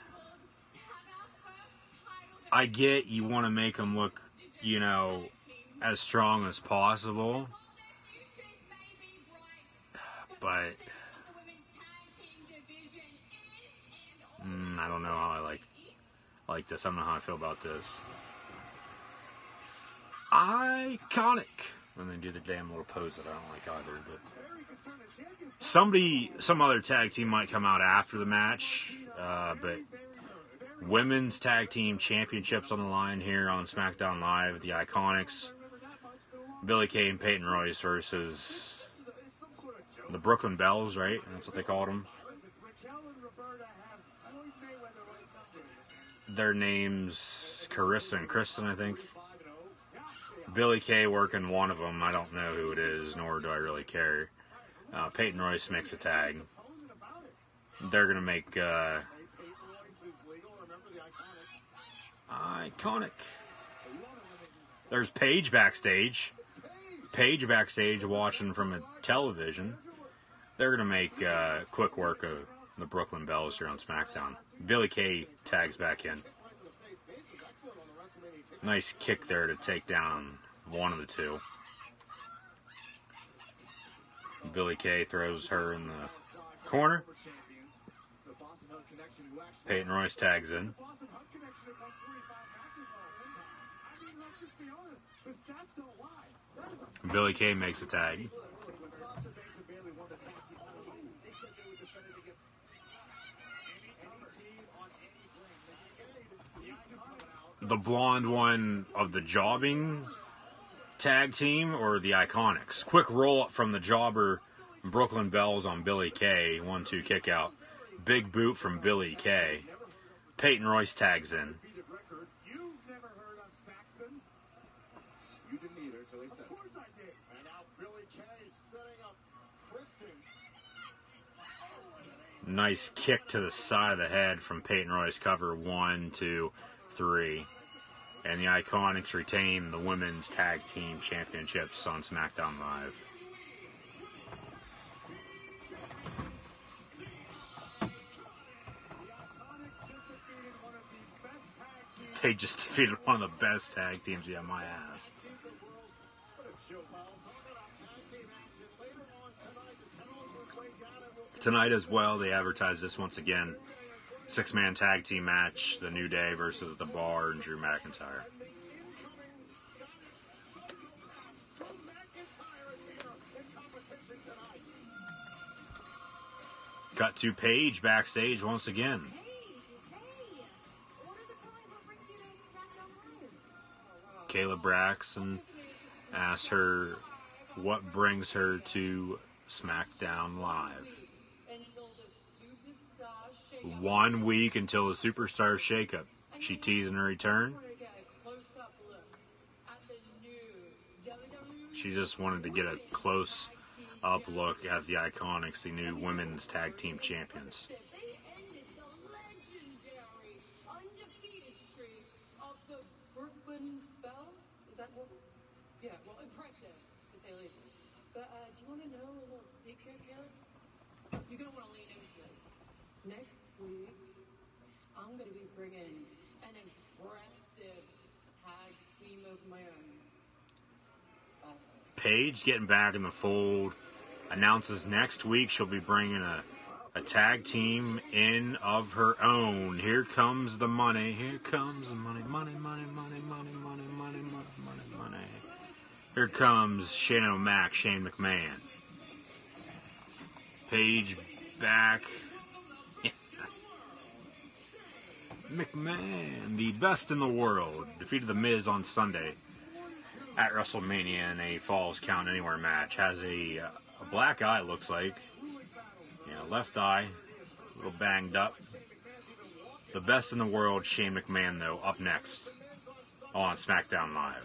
I get you want to make them look, as strong as possible, but I don't know how I like this. I don't know how I feel about this. Iconic. And they do the damn little pose that I don't like either. But some other tag team might come out after the match. But women's tag team championships on the line here on SmackDown Live. The Iconics, Billie Kay and Peyton Royce versus the Brooklyn Bells, right? That's what they called them. Their names, Carissa and Kristen, I think. Billie Kay working one of them. I don't know who it is, nor do I really care. Peyton Royce makes a tag. They're going to make Iconic. There's Paige backstage. Paige backstage watching from a television. They're going to make quick work of the Brooklyn Bells here on SmackDown. Billie Kay tags back in. Nice kick there to take down one of the two. Billie Kay throws her in the corner. Peyton Royce tags in. Billie Kay makes a tag. The blonde one of the jobbing tag team or the Iconics? Quick roll up from the jobber Brooklyn Bells on Billie Kay. 1-2 kick out. Big boot from Billie Kay. Peyton Royce tags in. Nice kick to the side of the head from Peyton Royce. Cover 1, 2, 3. And the Iconics retain the women's tag team championships on SmackDown Live. They just defeated one of the best tag teams. Yeah, my ass. Tonight as well, they advertise this once again. 6-man tag team match, The New Day versus The Bar and Drew McIntyre. Cut to Paige backstage once again. Kayla Braxton asks her what brings her to SmackDown Live. 1 week until the Superstar shakeup. She teasing her return. She just wanted to get a close-up look at the Iconics, the new women's tag team champions. Yeah, well, impressive, to say the least. But do you want to know a little secret, Caleb? You're going to want to lean into this. Next week, I'm going to be bringing an impressive tag team of my own. Paige getting back in the fold. Announces next week she'll be bringing a tag team in of her own. Here comes the money. Here comes the money. Money, money, money, money, money, money, money, money, money. Here comes Shane O'Mac, Shane McMahon. Paige back. McMahon, the best in the world, defeated The Miz on Sunday at WrestleMania in a Falls Count Anywhere match. Has a black eye, looks like. Left eye, a little banged up. The best in the world, Shane McMahon, though, up next on SmackDown Live.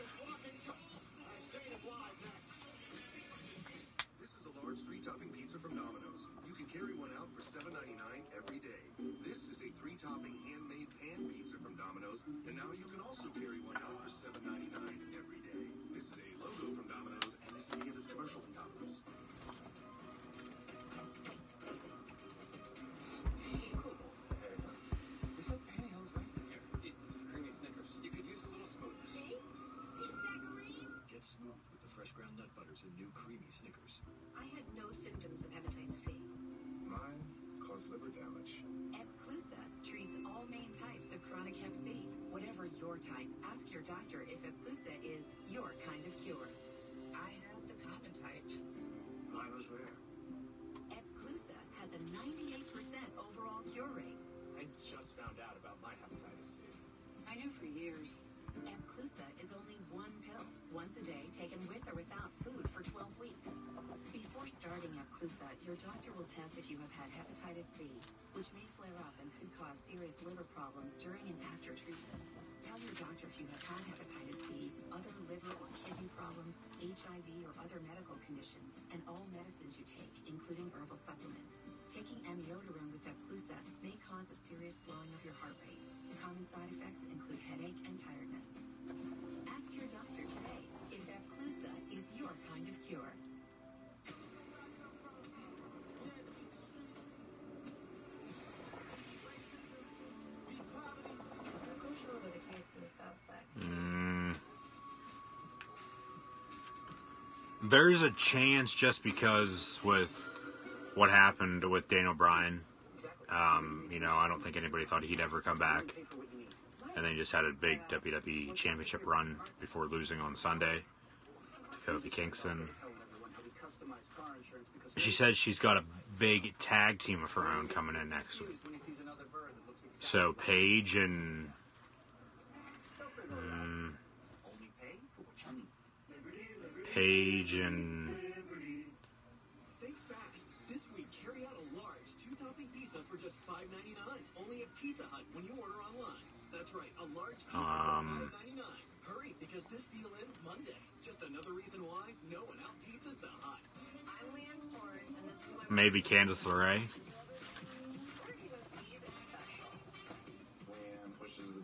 This is a large 3-topping pizza from Domino's. You can carry one out for $7.99 every day. This is a 3-topping handmade pan pizza from Domino's, and now you can also carry one out for $7.99 every day. This is a logo from Domino's, and this is the end of the commercial from Domino's. Smooth with the fresh ground nut butters and new creamy Snickers. I had no symptoms of hepatitis C. Mine cause liver damage. Epclusa treats all main types of chronic hep C. Whatever your type, ask your doctor if Epclusa is your kind of cure. I had the common type. Mine was rare. Epclusa has a 98% overall cure rate. I just found out about my hepatitis C. I knew for years. Epclusa is only one pill, once a day, taken with or without food for 12 weeks. Before starting Epclusa, your doctor will test if you have had hepatitis B, which may flare up and could cause serious liver problems during and after treatment. Tell your doctor if you have had hepatitis B, other liver or kidney problems, HIV or other medical conditions, and all medicines you take, including herbal supplements. Taking amiodarone with Epclusa may cause a serious slowing of your heart rate. Common side effects include headache and tiredness. Ask your doctor today if Epclusa is your kind of cure. There's a chance, just because with what happened with Daniel Bryan, I don't think anybody thought he'd ever come back. And then he just had a big WWE Championship run before losing on Sunday to Kofi Kingston. She said she's got a big tag team of her own coming in next week. So Paige and Think fast. This week, carry out a large 2-topping pizza for just $5.99. Only at Pizza Hut when you order online. That's right, a large pizza for $5.99. Hurry, because this deal ends Monday. Just another reason why no one out pizzas the Hut. I'm Leanne Flores, and this is my... maybe Candice LeRae.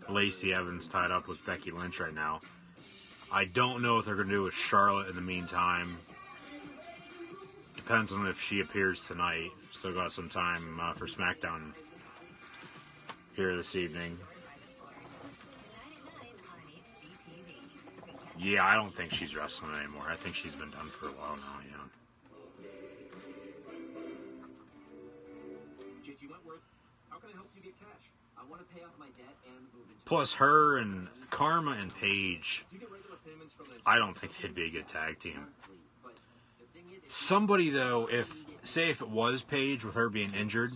Lacey Evans tied up with Becky Lynch right now. I don't know what they're going to do with Charlotte in the meantime. Depends on if she appears tonight. Still got some time for SmackDown here this evening. Yeah, I don't think she's wrestling anymore. I think she's been done for a while now, JT Wentworth, how can I help you get cash? I want to pay off my debt and move into... Plus, her and Karma and Paige, I don't think they'd be a good tag team. Somebody, though, if it was Paige with her being injured,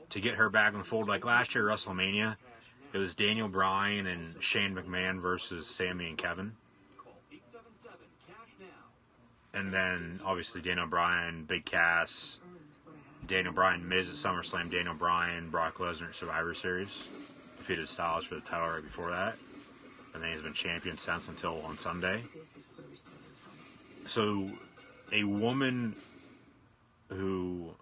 to get her back in the fold, like last year at WrestleMania, it was Daniel Bryan and Shane McMahon versus Sami and Kevin. And then, obviously, Daniel Bryan, Big Cass, Daniel Bryan, Miz at SummerSlam, Daniel Bryan, Brock Lesnar at Survivor Series. Defeated Styles for the title right before that. And then he's been champion since until on Sunday. So, a woman who,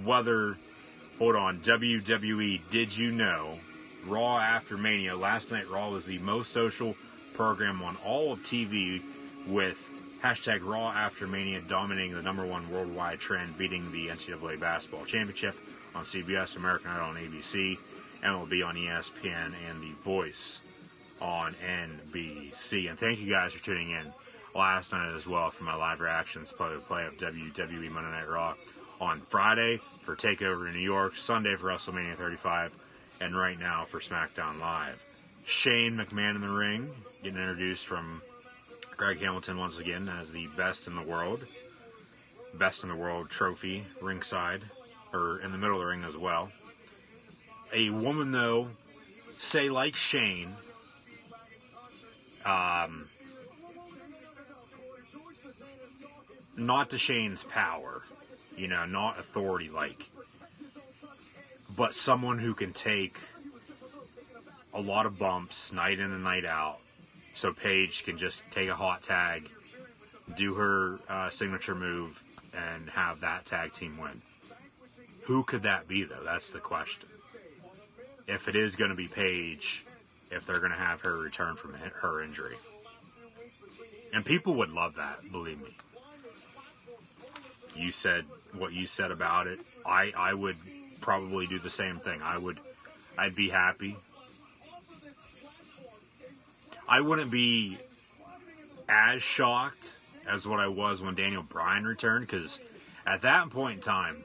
WWE, did you know, Raw after Mania, last night Raw was the most social program on all of TV, with hashtag Raw After Mania dominating the #1 worldwide trend, beating the NCAA Basketball Championship on CBS, American Idol on ABC, MLB on ESPN, and The Voice on NBC. And thank you guys for tuning in last night as well for my live reactions play-by-play of WWE Monday Night Raw on Friday for TakeOver in New York, Sunday for WrestleMania 35, and right now for SmackDown Live. Shane McMahon in the ring, getting introduced from Greg Hamilton once again as the Best in the World trophy ringside, or in the middle of the ring as well. A woman, though, say like Shane, not to Shane's power, not authority-like, but someone who can take a lot of bumps night in and night out, so Paige can just take a hot tag, do her signature move, and have that tag team win. Who could that be, though? That's the question. If it is going to be Paige, if they're going to have her return from her injury. And people would love that, believe me. You said what you said about it. I would probably do the same thing. I'd be happy. I wouldn't be as shocked as what I was when Daniel Bryan returned, because at that point in time,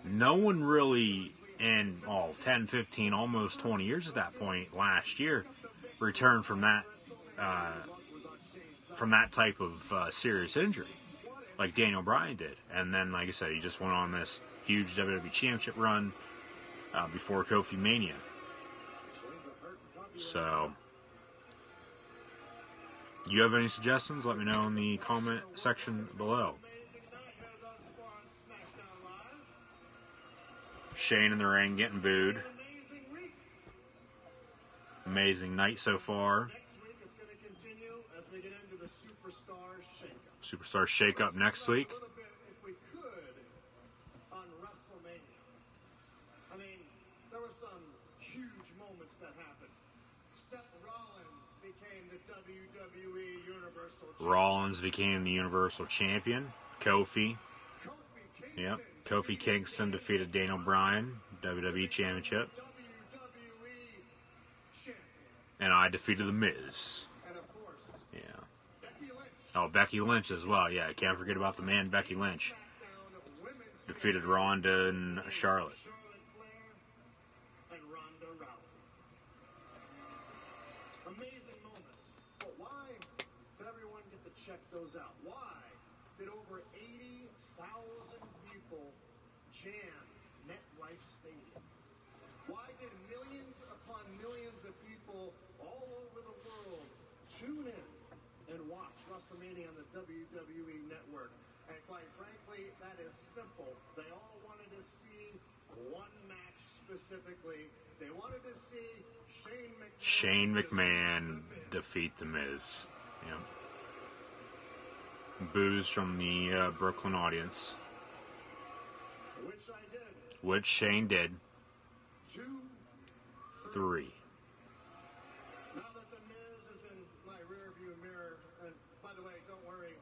no one really in 10, 15, almost 20 years at that point last year returned from that type of serious injury like Daniel Bryan did. And then, like I said, he just went on this huge WWE Championship run before Kofi Mania. So, you have any suggestions? Let me know in the comment section below. Shane in the ring getting booed. Amazing night so far. Next week it's going to continue as we get into the Superstar Shakeup. Superstar Shakeup next week. A little bit, if we could, on WrestleMania. I mean, there were some huge moments that happened. Seth Rollins became the WWE Universal Champion. Rollins became the Universal Champion. Kofi. Yep. Kofi Kingston defeated Daniel Bryan, WWE Championship. WWE Champion. And I defeated The Miz. And of course, Yeah. Becky Lynch. Oh, Becky Lynch as well. Yeah, can't forget about the man Becky Lynch. SmackDown Women's Defeated Ronda and Charlotte. Charlotte Flair and Ronda Rousey. Amazing moments. But why did everyone get to check those out? Why did over 80,000 people jam MetLife Stadium? Why did millions upon millions of people all over the world tune in and watch WrestleMania on the WWE Network? And quite frankly, that is simple. They all wanted to see one match specifically. They wanted to see Shane McMahon defeat The Miz. Yep. Boos from the Brooklyn audience. Which I did. Which Shane did. 2, 3. Now that The Miz is in my rearview mirror, and by the way, don't worry,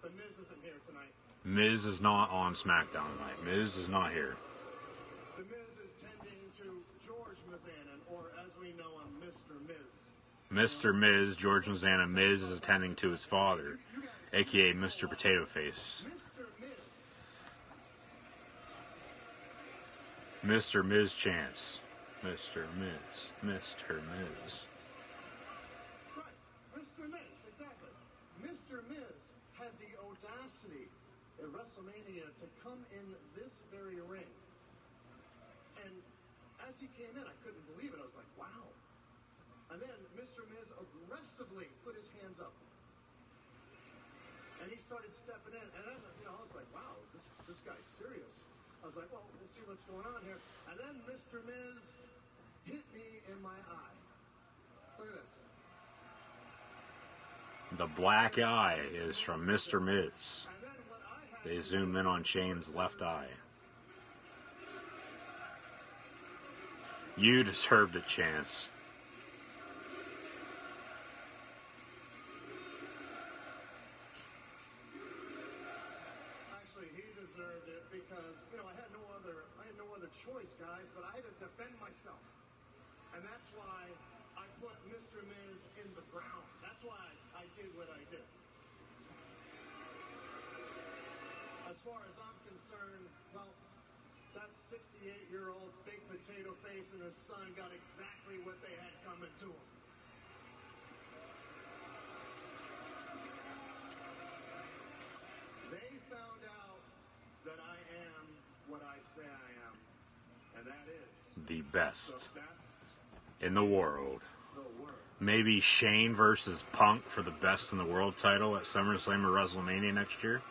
The Miz isn't here tonight. Miz is not on SmackDown tonight. Miz is not here. The Miz is tending to George Mizanin, or as we know him, Mr. Miz. Mr. Miz, George Mizanin. Miz is attending to his father, a.k.a. Mr. Potato Face. Mr. Miz. Mr. Miz Chance. Mr. Miz. Mr. Miz. Right, Mr. Miz, exactly. Mr. Miz had the audacity at WrestleMania to come in this very ring. And as he came in, I couldn't believe it. I was like, wow. And then Mr. Miz aggressively put his hands up. And he started stepping in. And then, I was like, wow, is this guy serious? I was like, well, we'll see what's going on here. And then Mr. Miz hit me in my eye. Look at this. The black eye is from Mr. Miz. And then what I had They to zoom do in on Shane's left eye. You deserved it, Chance. Actually, he deserved it because, I had no other choice, guys, but I had to defend myself. And that's why I put Mr. Miz in the ground. That's why I did what I did. As far as I'm concerned, well, that 68-year-old big potato face and his son got exactly what they had coming to them. They found out that I am what I say I am, and that is The best the best in the world. in the world. Maybe Shane versus Punk for the best in the world title at SummerSlam or WrestleMania next year.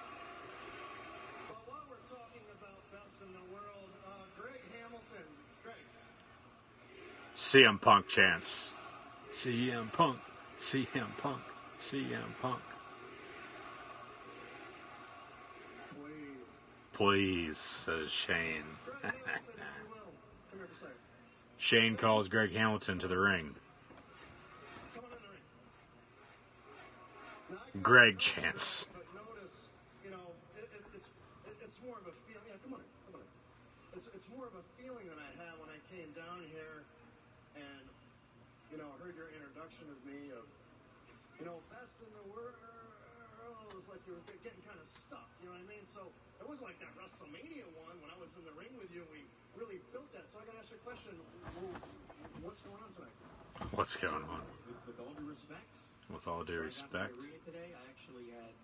But while we're talking about best in the world, Greg Hamilton. Greg, CM Punk Chance. CM Punk. CM Punk. CM Punk. please. Please, says Shane. Greg Hamilton, if you will. Come here for a second. Shane calls Greg Hamilton to the ring. Come on in the ring. Now, I can- Greg Chance. But notice, it's more of a feeling. Yeah, come on in. It's more of a feeling that I had when I came down here and, heard your introduction of me of, best in the world. It was like you were getting kind of stuck, you know what I mean? And so it wasn't like that WrestleMania one when I was in the ring with you and we really built that. So I got to ask you a question. What's going on tonight? What's going on? With all due respect. With all due respect. Today, I actually had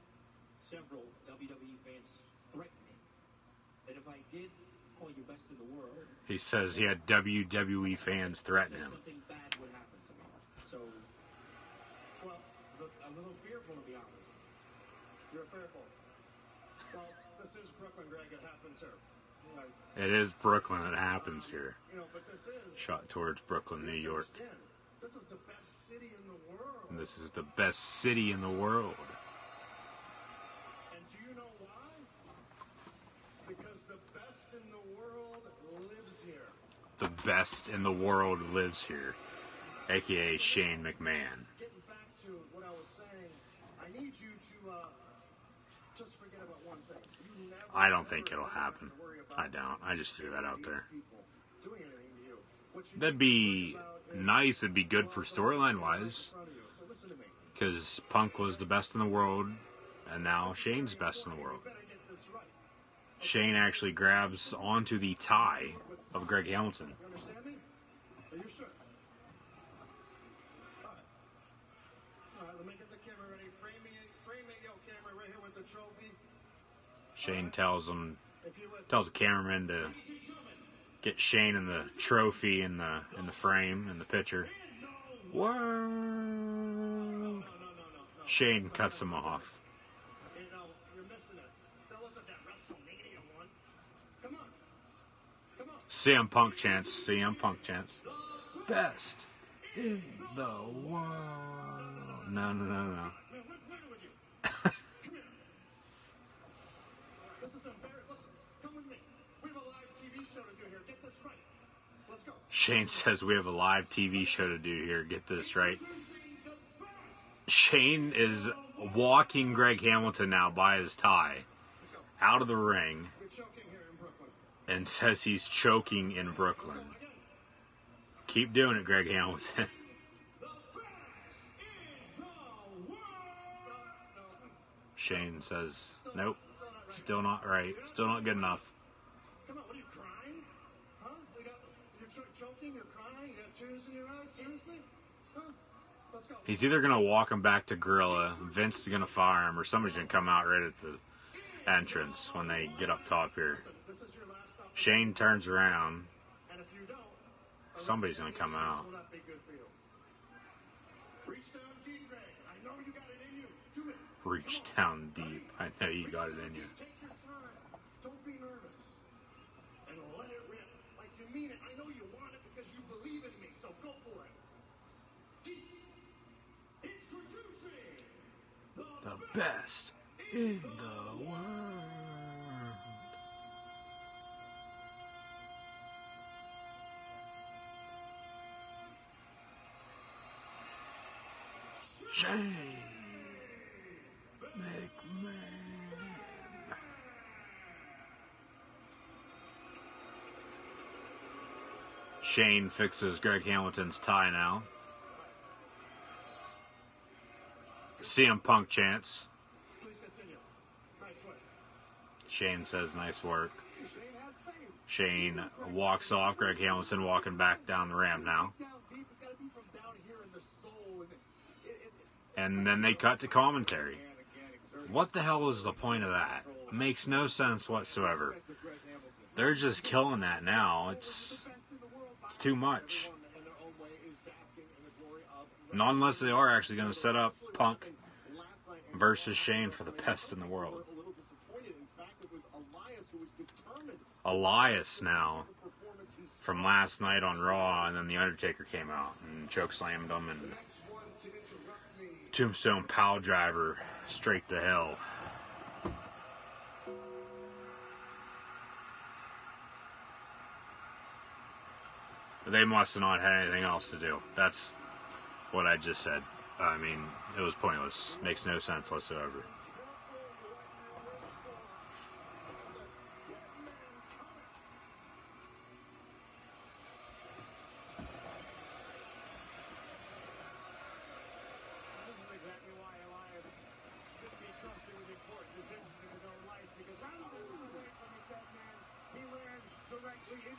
several WWE fans threaten me that if I did call you best in the world, He says he had WWE fans threaten him. something bad would happen to me. So, well, a little fearful, to be honest. You're fearful. Well, this is Brooklyn, Greg. It happens here. It is Brooklyn. It happens here. But this is Shot towards Brooklyn, New York. This is the best city in the world. And this is the best city in the world. And do you know why? Because the best in the world lives here. The best in the world lives here, aka Shane McMahon. Getting back to what I was saying, I need you to just forget about one thing. You never, I don't think it'll happen. I don't. I just threw that out there. That'd be nice. It'd be good for storyline wise. Because Punk was the best in the world, and now Shane's best in the world. Shane actually grabs onto the tie of Greg Hamilton. You understand me? Are you sure? All right, let me get the camera ready. Frame me, yo, camera right here with the trophy. Shane tells the cameraman to get Shane in the trophy in the frame in the picture. Whoa! Shane cuts him off. You know, you're missing it. That wasn't that WrestleMania one. Come on. Come on. CM Punk chants. CM Punk chants. Best in the world. No. Man, what's the matter with you? Come here. This is embarrassing. Listen, come with me. We have a live TV show to do here. Get this right. Let's go. Shane says we have a live TV show to do here. Get this right. Shane is walking Greg Hamilton now by his tie out of the ring You're choking here in Brooklyn. and says he's choking in Brooklyn. Keep doing it, Greg Hamilton. Shane says, nope, still not right, still not good enough. Come on, what are you crying? Huh? You're choking, you're crying, you got tears in your eyes? Seriously? Huh? Let's go. He's either going to walk him back to Gorilla, Vince is going to fire him, or somebody's going to come out right at the entrance when they get up top here. This is your last opportunity. Shane turns around. And if you don't, Somebody's going to come out. will not be good for you. Reach down deep, Greg. I know you got it in you. Do it. Reach down deep. I know you got it in you. Take your time. Don't be nervous. And let it rip. Like you mean it. I know you want it because you believe in me. So go for it. Deep. Introducing The best in the world. Shane McMahon. Shane fixes Greg Hamilton's tie now. CM Punk chants. Please continue. Nice work. Shane says, nice work. Shane walks off. Greg Hamilton walking back down the ramp now. And then they cut to commentary. What the hell is the point of that? Makes no sense whatsoever. They're just killing that now. It's too much. Not unless they are actually going to set up Punk versus Shane for the best in the world. Elias now from last night on Raw, and then The Undertaker came out and chokeslammed him and Tombstone Pile Driver straight to hell. They must have not had anything else to do. That's what I just said. I mean, it was pointless. Makes no sense whatsoever. This is exactly why Elias shouldn't be trusted with important decisions in his own life, because rather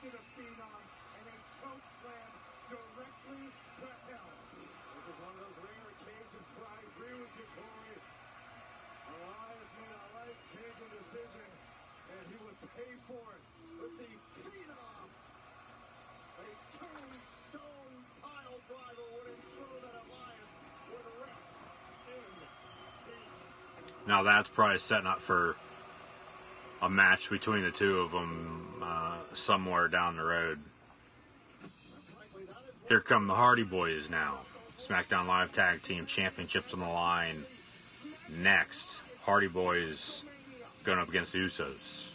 into the Phenom and a choke slam directly to hell. This is one of those rare occasions where I agree with you, Corey. Elias made a life-changing decision, and he would pay for it with the Phenom. A tombstone pile driver would ensure that Elias would rest in peace. Now that's probably setting up for a match between the two of them somewhere down the road. Here come the Hardy Boys now. SmackDown Live Tag Team Championships on the line. Next, Hardy Boys going up against the Usos.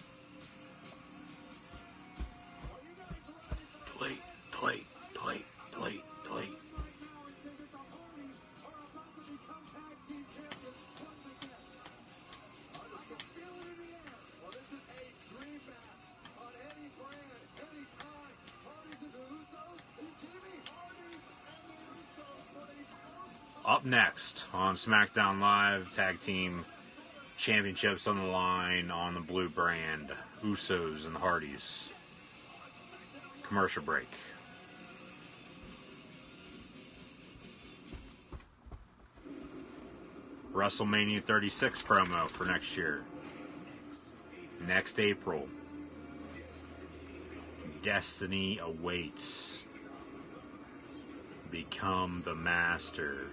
Delete, delete, delete, delete, delete. Well, this is a dream match on any brand, any time. Hardys and the Usos? Are you kidding me? Hardys and the Usos for a first. Up next on SmackDown Live, Tag Team Championships on the line on the blue brand. Usos and the Hardys. Commercial break. WrestleMania 36 promo for next year. Next April. Destiny awaits. Become the master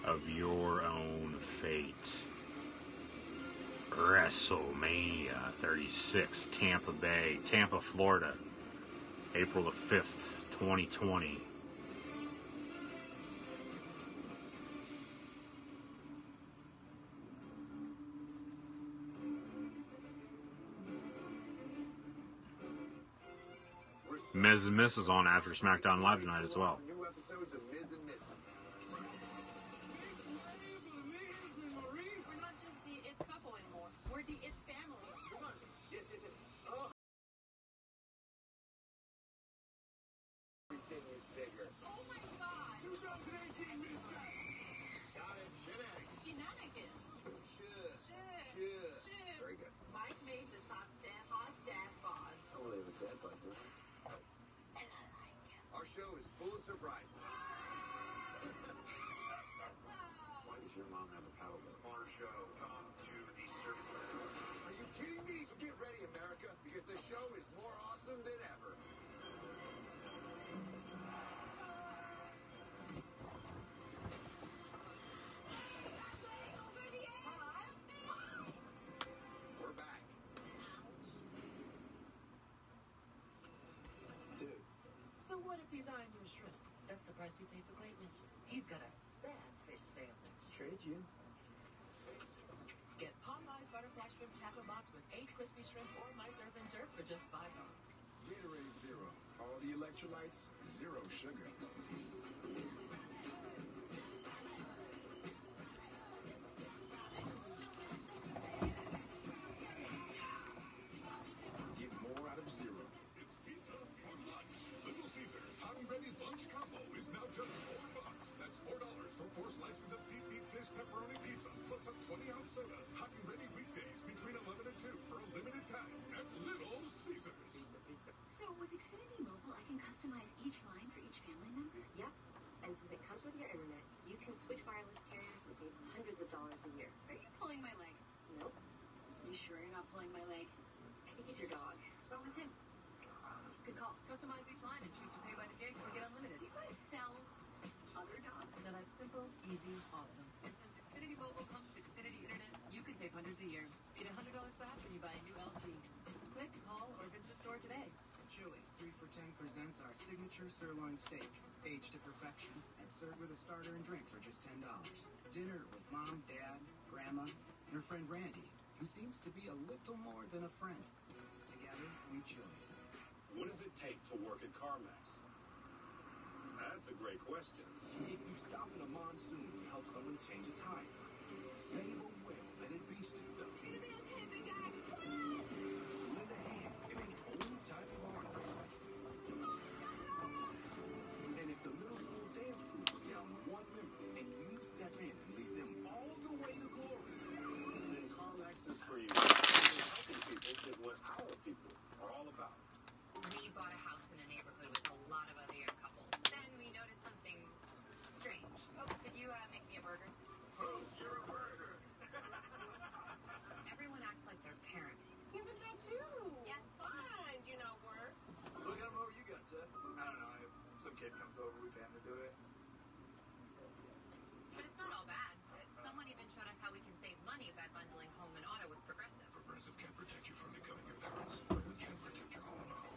of your own fate. WrestleMania 36, Tampa Bay, Tampa, Florida, April the 5th, 2020. Ms. and Mrs. on after SmackDown Live tonight as well. New episodes of Ms. and Mrs. We're not just the It couple anymore. We're the It family. Come on. Yes, yes, yes. Oh. Everything is bigger. Oh my God. 2018 Miss Jack. Got it. Shenanigans. Shenanigans. Sure. Very good. Mike made the top 10 hot dad bods. I don't really have a dad bod, do I? And I like it. Our show is full of surprises. Why does your mom have a paddleboard? Our show, come to the circus lounge. Are you kidding me? So get ready, America, because the show is more awesome than ever. We're back. Dude. So what if he's eyeing your shrimp? That's the price you pay for greatness. He's got a sad fish sandwich. Trade you. Get Popeye's butterfly shrimp taco box with 8 crispy shrimp or my surf and turf for just $5. Gatorade Zero. All the electrolytes, zero sugar. Get more out of Zero. It's pizza for lunch. Little Caesars Hot and Ready Lunch Combo is now just $4. That's $4 for 4 slices of deep dish pepperoni pizza, plus a 20-ounce soda. Hot and Ready weekdays between 11 and 2 for a limited time at Little Caesars. So with Xfinity Mobile, I can customize each line for each family member? Yep. And since it comes with your internet, you can switch wireless carriers and save hundreds of dollars a year. Are you pulling my leg? Nope. You sure you're not pulling my leg? I think it's your dog. What was him? Good call. Customize each line and choose to pay by the gig so we get unlimited. Do you guys sell other dogs? Now that's simple, easy, awesome. And since Xfinity Mobile comes with Xfinity Internet, you can save hundreds a year. Get $100 back when you buy a new LG. Click, call, or visit a store today. Chili's 3 for $10 presents our signature sirloin steak, aged to perfection, and served with a starter and drink for just $10. Dinner with mom, dad, grandma, and her friend Randy, who seems to be a little more than a friend. Together, we Chili's. What does it take to work at CarMax? That's a great question. If you stop in a monsoon and help someone change a tire, save a whale that had beached itself, You're gonna be okay, big guy. lend a hand in an old-time barn burner, and if the middle school dance crew was down one member and you step in and lead them all the way to glory, then CarMax is for you. Helping people is what our people are all about. We buy lot of other young couples. Then we noticed something strange. Oh, could you make me a burger? Oh, you're a burger. Everyone acts like their parents. You have a tattoo. Yes, Fine. Do you know work? So what kind of mower you got, Seth? I don't know. Some kid comes over, we pay him to do it. but it's not all bad. Someone even showed us how we can save money by bundling home and auto with Progressive. Progressive can't protect you from becoming your parents, but we can protect your home and auto.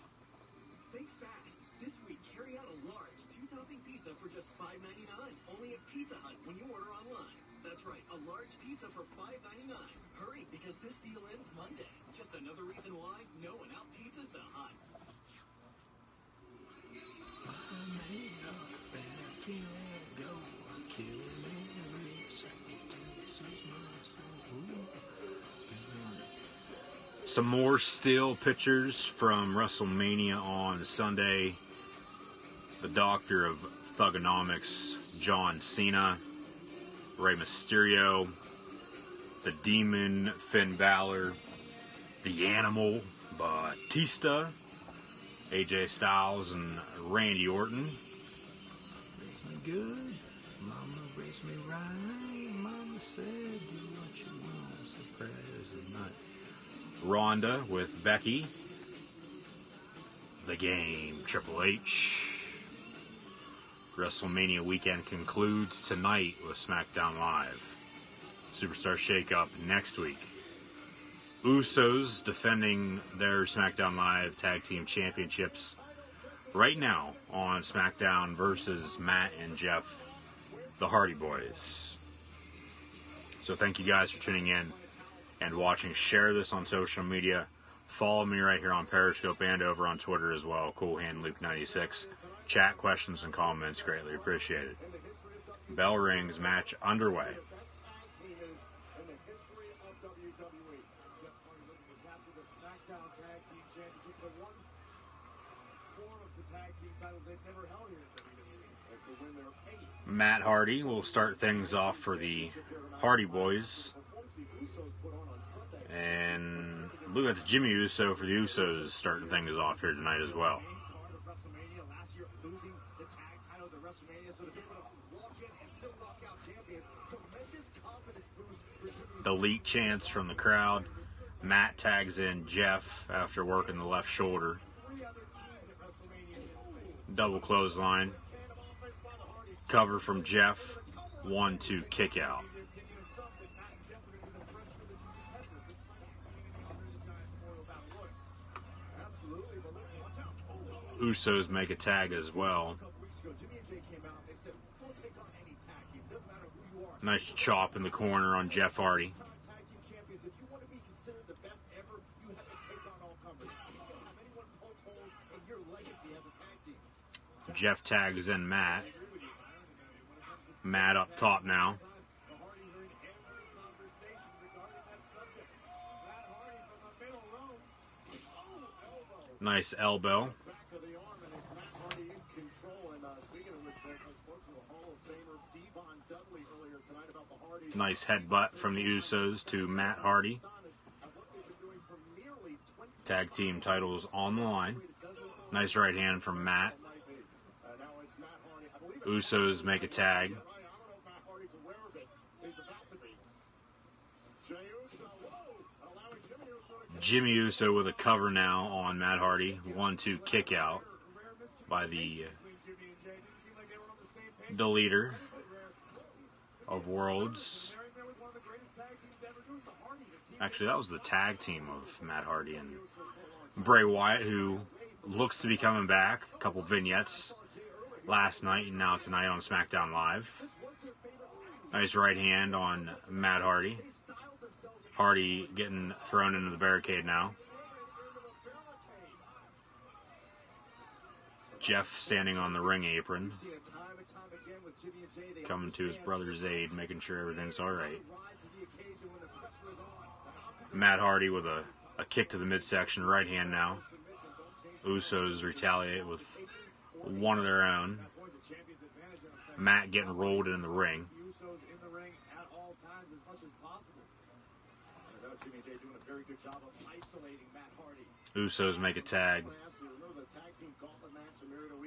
Think fast. This week, carry out a large 2-topping pizza for just $5.99. Only at Pizza Hut when you order online. That's right, a large pizza for $5.99. Hurry, because this deal ends Monday. Just another reason why no one out pizzas the Hut. Some more still pictures from WrestleMania on Sunday. The Doctor of Thugonomics, John Cena, Rey Mysterio, the Demon, Finn Balor, the Animal, Batista, AJ Styles, and Randy Orton. Raise me good, Mama raised me right, Mama said do what you want, surprise is not. Ronda with Becky, The Game, Triple H. WrestleMania weekend concludes tonight with SmackDown Live. Superstar Shake-Up next week. Usos defending their SmackDown Live Tag Team Championships right now on SmackDown versus Matt and Jeff, the Hardy Boys. So thank you guys for tuning in and watching. Share this on social media. Follow me right here on Periscope and over on Twitter as well. CoolHandLuke96. Chat, questions, and comments greatly appreciated. Bell rings, match underway. In the history of WWE. Jeff Hardy looking to capture the SmackDown Tag Team Championship, the one form of the tag team titles they've never held here in WWE. They could win their 8th. Matt Hardy will start things off for the Hardy Boys. And I believe that's Jimmy Uso for the Usos starting things off here tonight as well. The elite chants from the crowd. Matt tags in Jeff after working the left shoulder. Double clothesline. Cover from Jeff. 1-2 kick out. Usos make a tag as well. Nice chop in the corner on Jeff Hardy. Jeff tags in Matt. Matt up top now. Nice elbow. Nice headbutt from the Usos to Matt Hardy. Tag team titles on the line. Nice right hand from Matt. Usos make a tag. Jimmy Uso with a cover now on Matt Hardy. 1-2 kick out by the leader of Worlds. Actually, that was the tag team of Matt Hardy and Bray Wyatt, who looks to be coming back. A couple vignettes last night and now tonight on SmackDown Live. Nice right hand on Matt Hardy. Hardy getting thrown into the barricade now. Jeff standing on the ring apron, coming to his brother's aid, making sure everything's alright. Matt Hardy with a kick to the midsection, right hand now. Usos retaliate with one of their own. Matt getting rolled in the ring. Usos make a tag.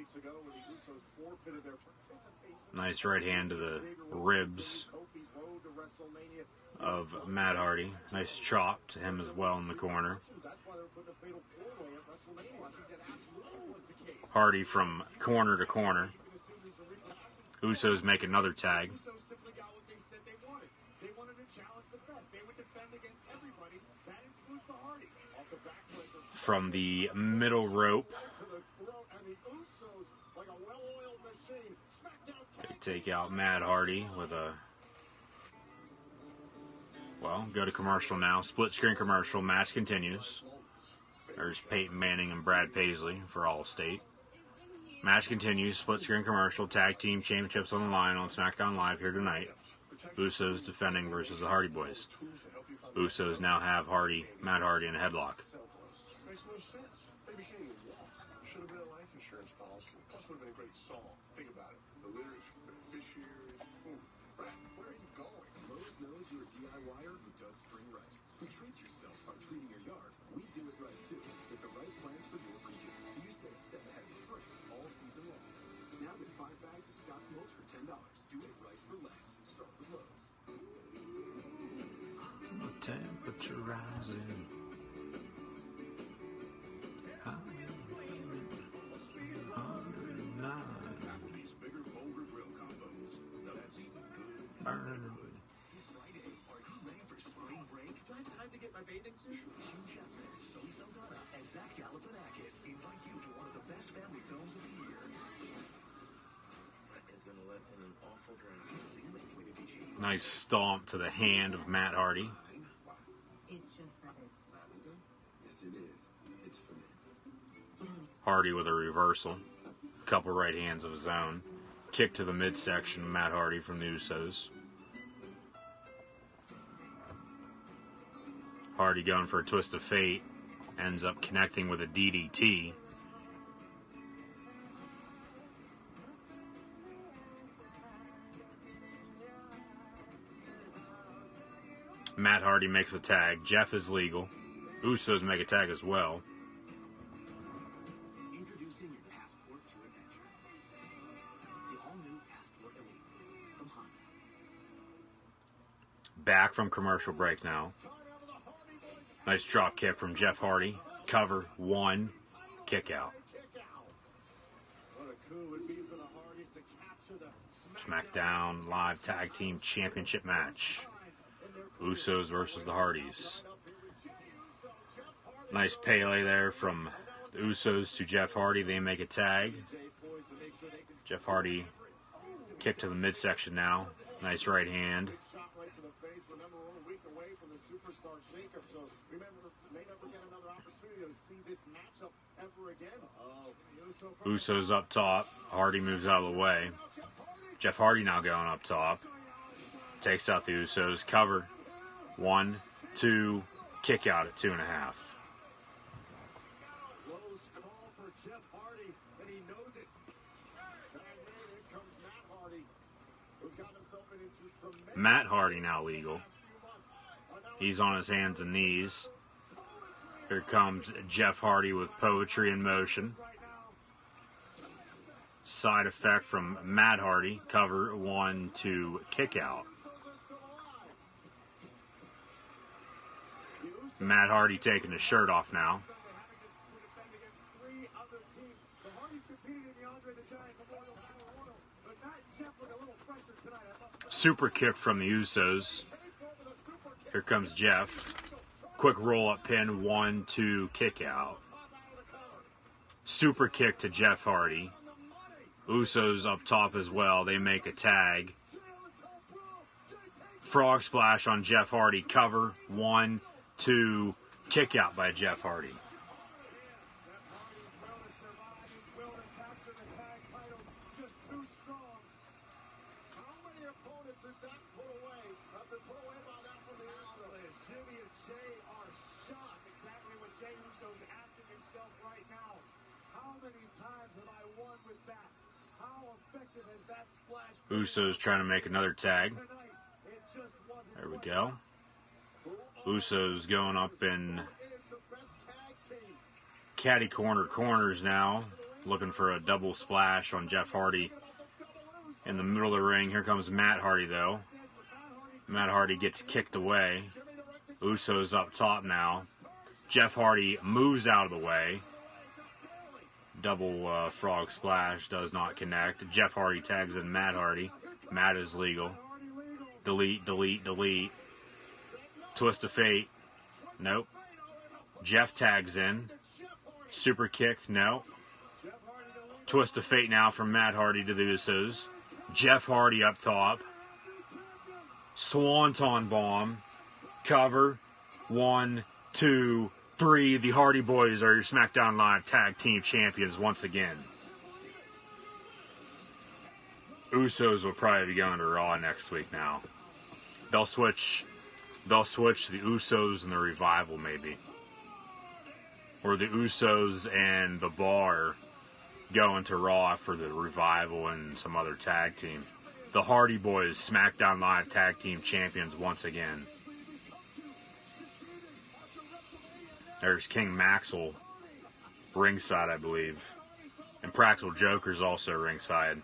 weeks ago when the Usos forfeited their participation. Nice right hand to the ribs of Matt Hardy. Nice chop to him as well in the corner. Hardy from corner to corner. Usos make another tag. From the middle rope. They take out Matt Hardy with a... Well, go to commercial now. Split screen commercial. Match continues. There's Peyton Manning and Brad Paisley for Allstate. Match continues. Split screen commercial. Tag team championships on the line on SmackDown Live here tonight. Usos defending versus the Hardy Boys. Usos now have Matt Hardy in a headlock. Makes no sense. Maybe can't even walk. Should have been a life insurance policy. Plus would have been a great song. Think about it. The lyrics, beneficiaries. Brad, where are you going? Lowe's knows you're a DIYer who does spring right. Who treats yourself by treating your yard. We do it right too. With the right plans for your region. So you stay a step ahead of spring all season long. Now get 5 bags of Scott's mulch for $10. Do it right for less. Start with Lowe's. Temperature rising. My bathing suit? Hugh Jackman, Zoe Saldana, and Zach Galifianakis invite you to one of the best family films of the year. That is going to let in an awful drink. Nice stomp to the hand of Matt Hardy. It's just that it's... Yes, it is. It's for me. Hardy with a reversal. Couple right hands of his own. Kick to the midsection of Matt Hardy from the Usos. Hardy going for a twist of fate. Ends up connecting with a DDT. Matt Hardy makes a tag. Jeff is legal. Usos make a tag as well. Introducing your passport to adventure. The all-new Passport Elite from Honda. Back from commercial break now. Nice drop kick from Jeff Hardy. Cover, 1, kick out. SmackDown Live Tag Team Championship match. Usos versus the Hardys. Nice Pele there from the Usos to Jeff Hardy. They make a tag. Jeff Hardy kick to the midsection now. Nice right hand. Usos up top. Hardy moves out of the way. Jeff Hardy now going up top. Takes out the Usos. Cover. 1, 2, kick out at 2.5. Matt Hardy now legal. He's on his hands and knees. Here comes Jeff Hardy with poetry in motion. Side effect from Matt Hardy. Cover, 1, 2, kick out. Matt Hardy taking his shirt off now. Super kick from the Usos. Here comes Jeff. Quick roll-up pin, 1, 2, kick out. Super kick to Jeff Hardy. Usos up top as well. They make a tag. Frog splash on Jeff Hardy. Cover, 1, 2, kick out by Jeff Hardy. Usos trying to make another tag. There we go. Usos going up in catty corners now. looking for a double splash on Jeff Hardy in the middle of the ring. Here comes Matt Hardy, though. Matt Hardy gets kicked away. Usos up top now. Jeff Hardy moves out of the way. Double frog splash does not connect. Jeff Hardy tags in Matt Hardy. Matt is legal. Delete, delete, delete. Twist of fate. Nope. Jeff tags in. Super kick. No. Twist of fate now from Matt Hardy to the Usos. Jeff Hardy up top. Swanton bomb. Cover. 1, 2, 3. The Hardy Boys are your SmackDown Live Tag Team Champions once again. Usos will probably be going to Raw next week now. They'll switch the Usos and the Revival maybe. Or the Usos and the Bar going to Raw for the Revival and some other tag team. The Hardy Boys, SmackDown Live Tag Team Champions once again. There's King Maxwell ringside, I believe. And Practical Joker's also ringside.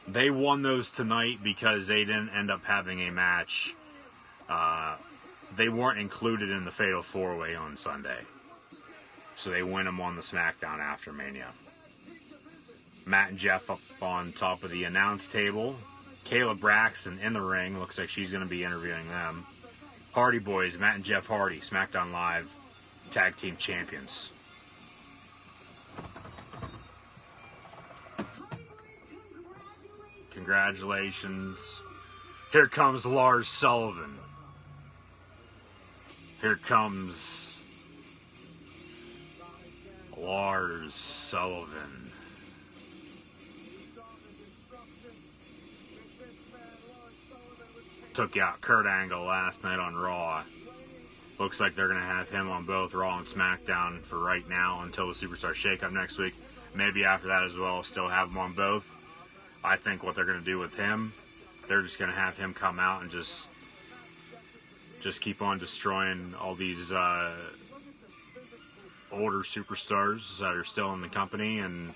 They won those tonight because they didn't end up having a match. They weren't included in the Fatal 4-Way on Sunday. So they win them on the SmackDown after Mania. Matt and Jeff up on top of the announce table. Kayla Braxton in the ring. Looks like she's going to be interviewing them. Hardy Boys, Matt and Jeff Hardy, SmackDown Live Tag Team Champions. Congratulations. Here comes Lars Sullivan. Here comes Lars Sullivan. Took out Kurt Angle last night on Raw. Looks like they're going to have him on both Raw and SmackDown for right now until the Superstar Shakeup next week. Maybe after that as well, still have him on both. I think what they're going to do with him, they're just going to have him come out and just keep on destroying all these older superstars that are still in the company and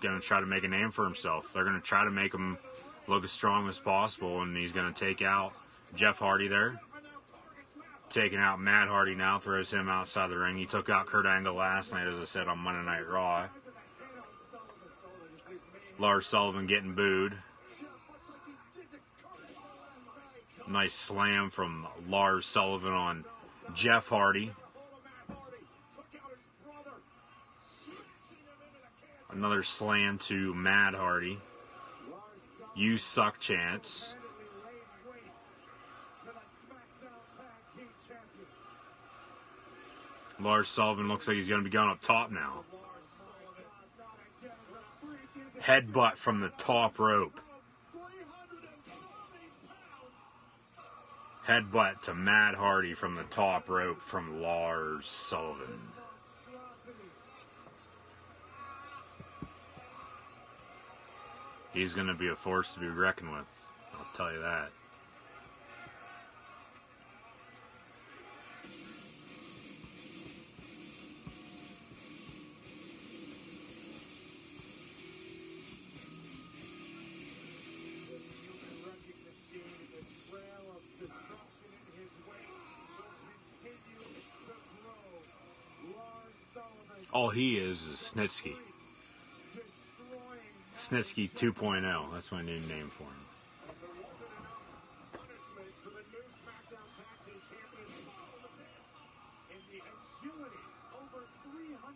going to try to make a name for himself. They're going to try to make him look as strong as possible, and he's going to take out Jeff Hardy there. Taking out Matt Hardy now, throws him outside the ring. He took out Kurt Angle last night, as I said, on Monday Night Raw. Lars Sullivan getting booed. Nice slam from Lars Sullivan on Jeff Hardy. Another slam to Matt Hardy. You suck chance. Lars Sullivan looks like he's going to be going up top now. Headbutt from the top rope. Headbutt to Matt Hardy from the top rope from Lars Sullivan. He's going to be a force to be reckoned with. I'll tell you that. All he is Snitsky. Snitsky 2.0. That's my new name for him.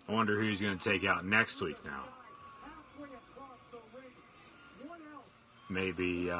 I wonder who he's going to take out next week now. Maybe,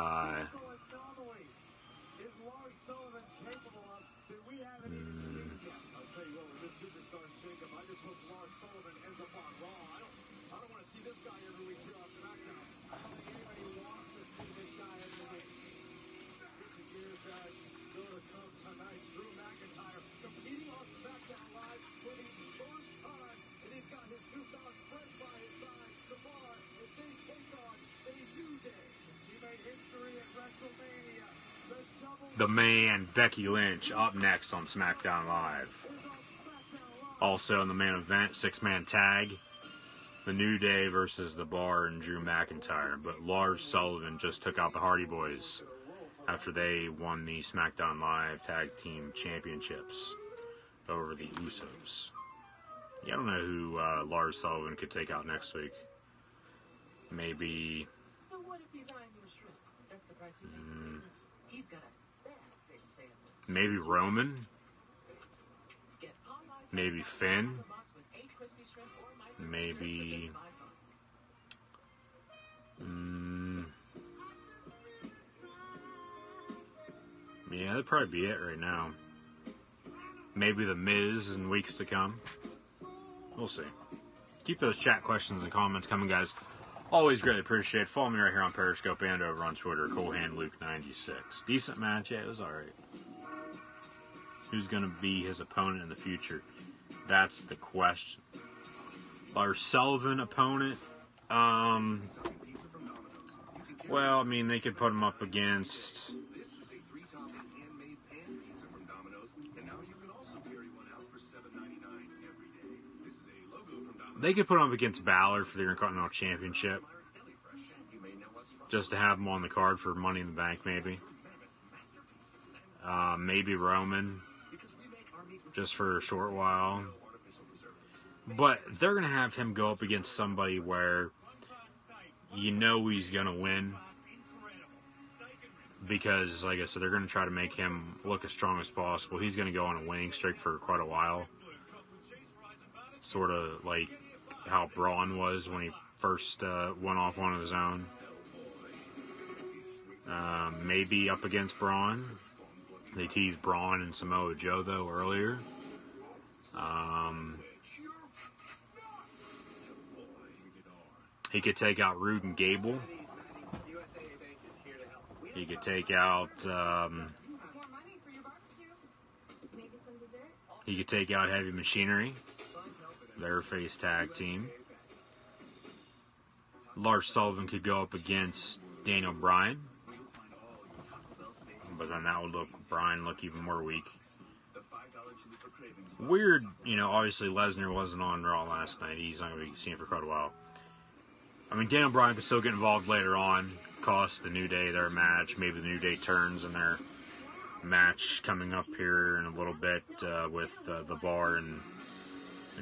History at WrestleMania. the man, Becky Lynch, up next on SmackDown Live. Also in the main event, 6-man tag, The New Day versus The Bar and Drew McIntyre. But Lars Sullivan just took out the Hardy Boys after they won the SmackDown Live Tag Team Championships over the Usos. Yeah, I don't know who Lars Sullivan could take out next week. Maybe... So what if he's eyeing you a shrimp? That's the price you pay for greatness. He's got a sad fish sandwich. Maybe Roman. Get Popeye's Maybe Finn. box with 8 crispy shrimp or Mysore Maybe... for just $5. Yeah, that'd probably be it right now. Maybe The Miz in weeks to come. We'll see. Keep those chat questions and comments coming, guys. Always greatly appreciate it. Follow me right here on Periscope and over on Twitter, ColehandLuke96. Decent match, yeah, it was alright. Who's going to be his opponent in the future? That's the question. Lars Sullivan opponent? Well, I mean, they could put him up against... They could put him up against Balor for the Intercontinental Championship. Just to have him on the card for Money in the Bank, maybe. Maybe Roman. Just for a short while. But they're going to have him go up against somebody where you know he's going to win. Because, like I said, they're going to try to make him look as strong as possible. He's going to go on a winning streak for quite a while. Sort of like how Braun was when he first went off on his own. Maybe up against Braun. They teased Braun and Samoa Joe, though, earlier. He could take out Rude and Gable. He could take out... he could take out Heavy Machinery. Their face tag team. Lars Sullivan could go up against Daniel Bryan. But then that would Bryan look even more weak. Weird, you know, obviously Lesnar wasn't on Raw last night. He's not going to be seen for quite a while. I mean, Daniel Bryan could still get involved later on. Cost the New Day their match. Maybe the New Day turns in their match coming up here in a little bit with The Bar and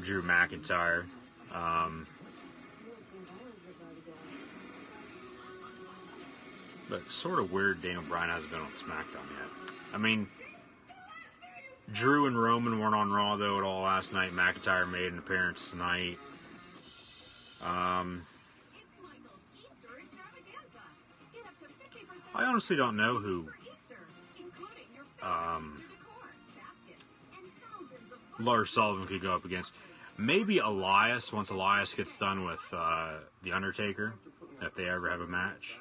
Drew McIntyre. But sort of weird Daniel Bryan hasn't been on SmackDown yet. I mean, Drew and Roman weren't on Raw, though, at all last night. McIntyre made an appearance tonight. I honestly don't know who Lars Sullivan could go up against. Maybe Elias, once Elias gets done with The Undertaker, if they ever have a match.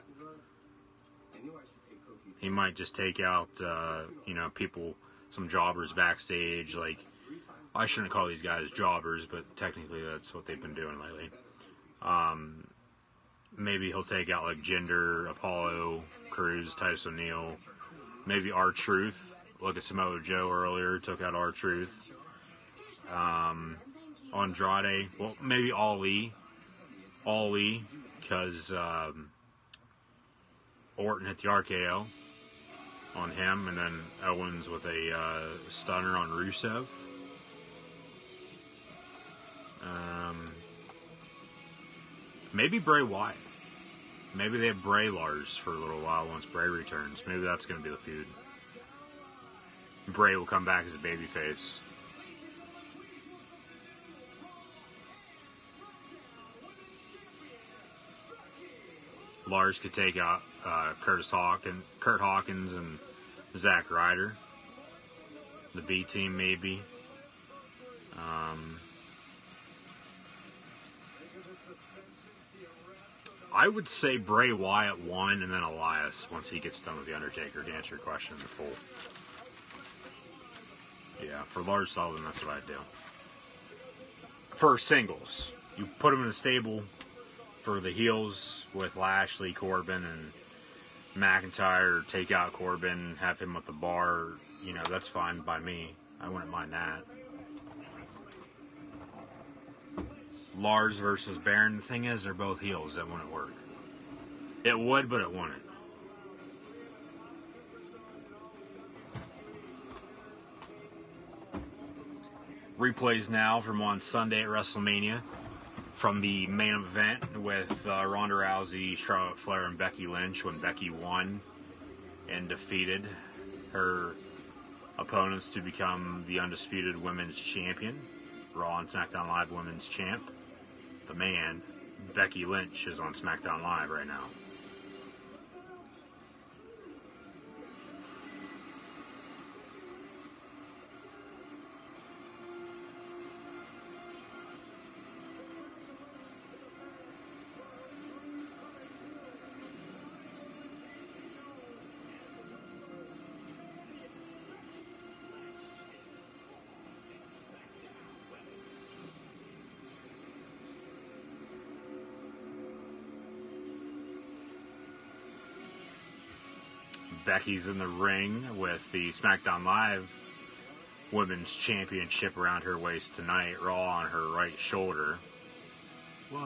He might just take out, people, some jobbers backstage. Like, I shouldn't call these guys jobbers, but technically that's what they've been doing lately. Maybe he'll take out, like, Jinder, Apollo, Crews, Titus O'Neil. Maybe R-Truth. Look at Samoa Joe earlier, took out R-Truth. Andrade. Well, maybe Ali, because Orton hit the RKO on him, and then Owens with a stunner on Rusev. Maybe Bray Wyatt. Maybe they have Bray Lars for a little while once Bray returns. Maybe that's going to be the feud. Bray will come back as a babyface. Lars could take out Kurt Hawkins and Zack Ryder. The B team, maybe. I would say Bray Wyatt won, and then Elias once he gets done with The Undertaker, to answer your question in full. Yeah, for Lars Sullivan, that's what I'd do. For singles, you put him in a stable for the heels with Lashley, Corbin, and McIntyre, take out Corbin, have him with the bar, you know, that's fine by me. I wouldn't mind that. Lars versus Baron. The thing is, they're both heels. That wouldn't work. It would, but it wouldn't. Replays now from on Sunday at WrestleMania from the main event with Ronda Rousey, Charlotte Flair, and Becky Lynch when Becky won and defeated her opponents to become the undisputed women's champion, Raw and SmackDown Live women's champ. The man, Becky Lynch, is on SmackDown Live right now. Becky's in the ring with the SmackDown Live Women's Championship around her waist tonight. Raw on her right shoulder. Whoa.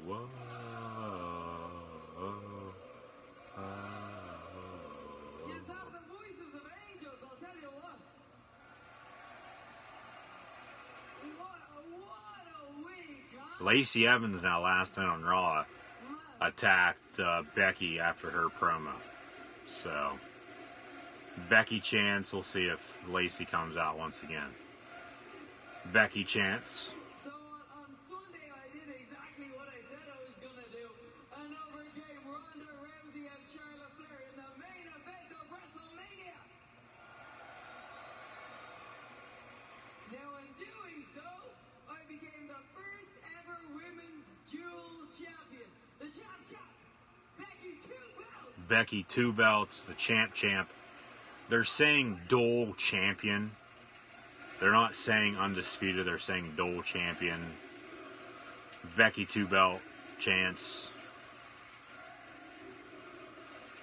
Whoa. Yes, have the voices of angels, I'll tell you what. What a week, huh? Lacey Evans now last night on Raw attacked Becky after her promo. So, Becky chants. We'll see if Lacey comes out once again. Becky chants. So on Sunday I did exactly what I said I was going to do and overcame Ronda Rousey and Charlotte Flair in the main event of WrestleMania. Now in doing so, I became the first ever women's dual champion. The champ. Becky, 2 belts. Becky, 2 belts. The champ. They're saying dual champion. They're not saying undisputed. They're saying dual champion. Becky, 2 belt chance.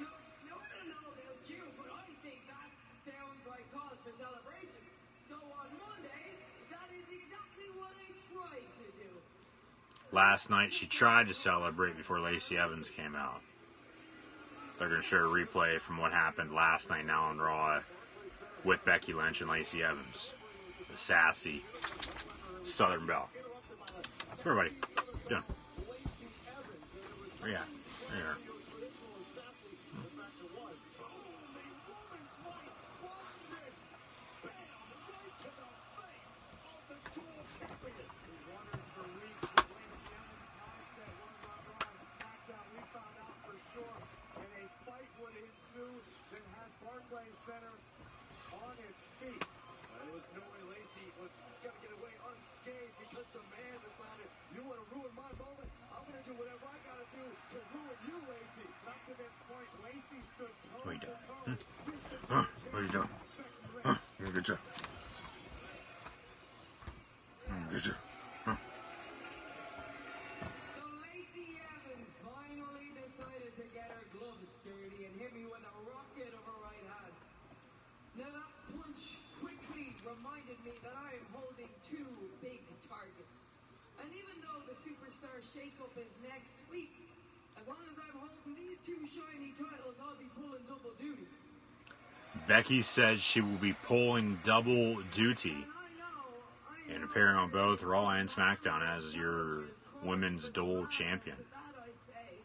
No, I don't know about you, but I think that sounds like cause for celebration. So on Monday, that is exactly what I tried to do. Last night she tried to celebrate before Lacey Evans came out. They're going to show a replay from what happened last night now on Raw with Becky Lynch and Lacey Evans. The sassy Southern Belle. Come here, buddy. Yeah. Oh, yeah. There you are. Center on its feet. There was no way Lacey was going to get away unscathed because the man decided, you want to ruin my moment? I'm going to do whatever I got to do to ruin you, Lacey. Up to this point, Lacey stood toe to toe. What are you doing? Good job. Good job. So Lacey Evans finally decided to get her gloves dirty and hit me with a rocket of her right hand. Now that punch quickly reminded me that I am holding 2 big targets. And even though the Superstar Shake-Up is next week, as long as I'm holding these 2 shiny titles, I'll be pulling double duty. Becky says she will be pulling double duty and appearing on both Raw and SmackDown as your women's dual champion. That I say,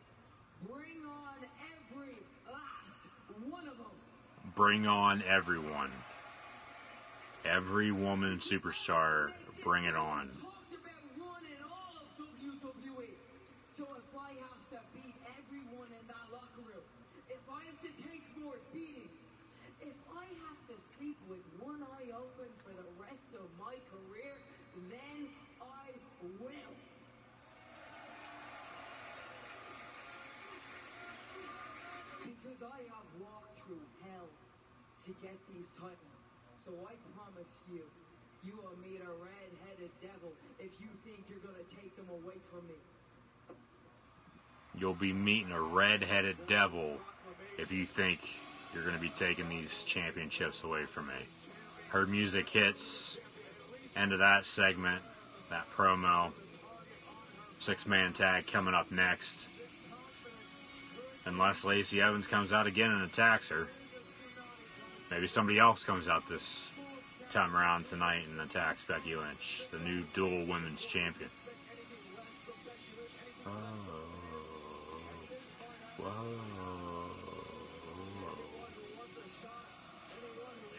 bring on every last one of them. Bring on everyone. Every woman superstar, bring it on. Talked about running all of WWE. So if I have to beat everyone in that locker room, if I have to take more beatings, if I have to sleep with one eye open for the rest of my career, then I will. Because I have walked through hell to get these titles. So I promise you, you will meet a red-headed devil if you think you're going to take them away from me. You'll be meeting a red-headed devil if you think you're going to be taking these championships away from me. Her music hits. End of that segment, that promo. 6-man tag coming up next. Unless Lacey Evans comes out again and attacks her. Maybe somebody else comes out this time around tonight and attacks Becky Lynch, the new dual women's champion.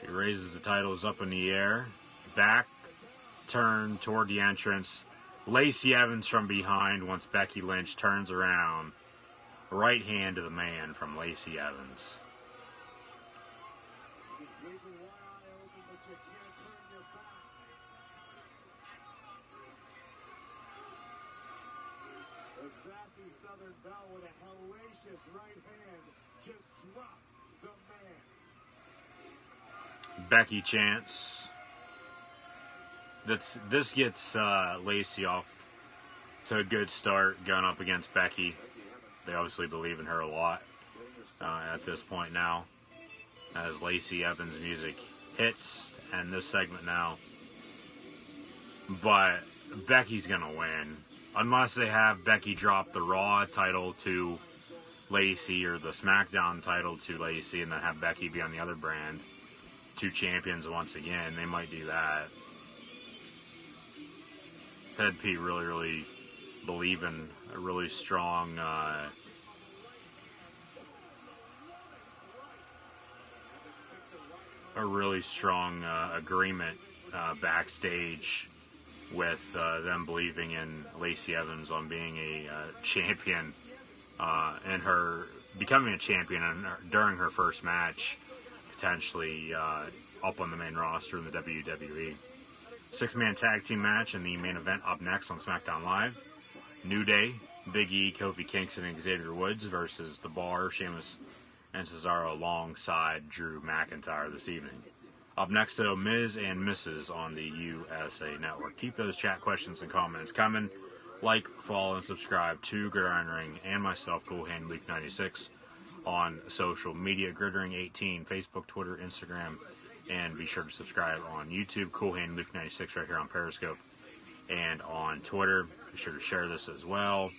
She raises the titles up in the air. Back, turn toward the entrance. Lacey Evans from behind once Becky Lynch turns around. Right hand to the man from Lacey Evans. The sassy Southern Belle with a hellacious right hand just dropped the man. Becky chants. This gets Lacey off to a good start going up against Becky. They obviously believe in her a lot at this point now. As Lacey Evans' music hits and this segment now. But Becky's going to win. Unless they have Becky drop the Raw title to Lacey or the SmackDown title to Lacey and then have Becky be on the other brand. 2 champions once again. They might do that. Ted P really believe in a really strong agreement backstage with them believing in Lacey Evans on being a champion and her becoming a champion during her first match, potentially up on the main roster in the WWE. 6-man tag team match in the main event up next on SmackDown Live. New Day, Big E, Kofi Kingston, and Xavier Woods versus The Bar, Sheamus, and Cesaro alongside Drew McIntyre this evening. Up next, though, Miz and Mrs. on the USA Network. Keep those chat questions and comments coming. Like, follow, and subscribe to Gridiron Ring and myself, Cool Hand Luke 96, on social media. Gridiron 18, Facebook, Twitter, Instagram, and be sure to subscribe on YouTube, Cool Hand Luke 96, right here on Periscope and on Twitter. Be sure to share this as well.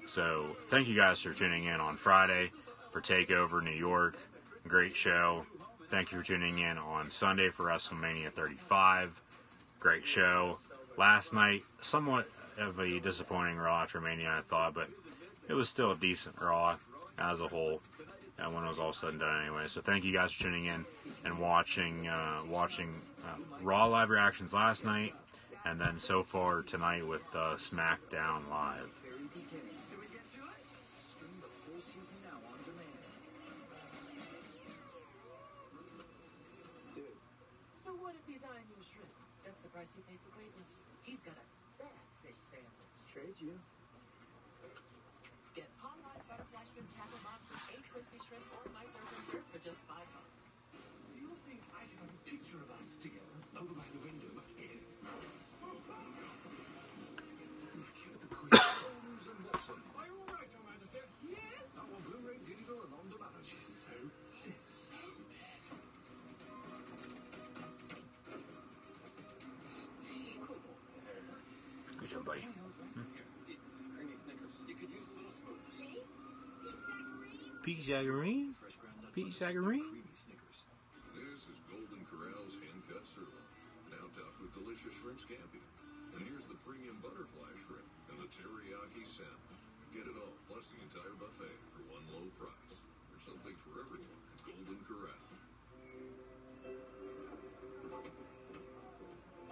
So, thank you guys for tuning in on Friday for TakeOver New York. Great show. Thank you for tuning in on Sunday for WrestleMania 35. Great show. Last night, somewhat of a disappointing Raw after Mania, I thought, but it was still a decent Raw as a whole when it was all said and done anyway. So thank you guys for tuning in and watching Raw live reactions last night, and then so far tonight with SmackDown Live. So what if he's eyeing you shrimp? That's the price you pay for greatness. He's got a sad fish sandwich. Trade you. Get Popeyes butterfly shrimp tackle box with 8 crispy shrimp or nice earth and dirt for just $5. Do you think I can have a picture of us together over by the window? Yes. Cue the Queen. Holmes and Watson. Are you all right, Your Majesty? Yes. Now on Blu-ray, digital, and on demand. She's so dead. So dead. Good job, buddy. Creamy Snickers. You could use a little smoothness. Peach Zagarine? Peach Zagarine? Snickers. This is Golden Corral's hand-cut sirloin, now topped with delicious shrimp scampi. And here's the premium butterfly shrimp and the teriyaki salmon. Get it all, plus the entire buffet for one low price. There's something for everyone at Golden Corral.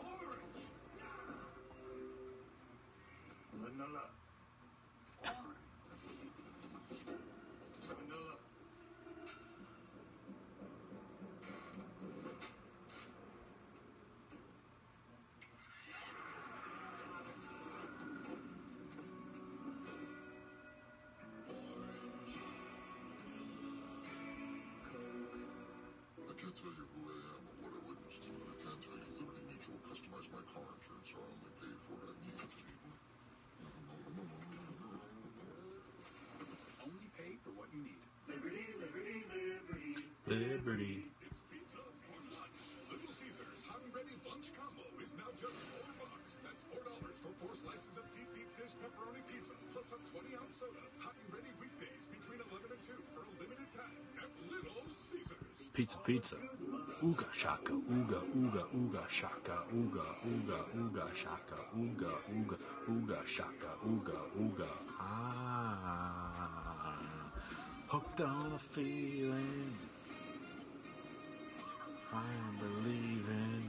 Orange! Vanilla. Vanilla. I can't tell you who I am or what I witnessed, but I can tell you Liberty Mutual customized my car insurance, so I only pay for what I need. 4 slices of deep dish pepperoni pizza, plus a 20-ounce soda. Hot and ready weekdays between 11 and 2 for a limited time at Little Caesars. Pizza, pizza. Ooga shaka, ooga, ooga, ooga shaka, ooga, ooga, ooga shaka, ooga, ooga, ooga shaka, ooga, ooga. Ah, hooked on a feeling. I'm believing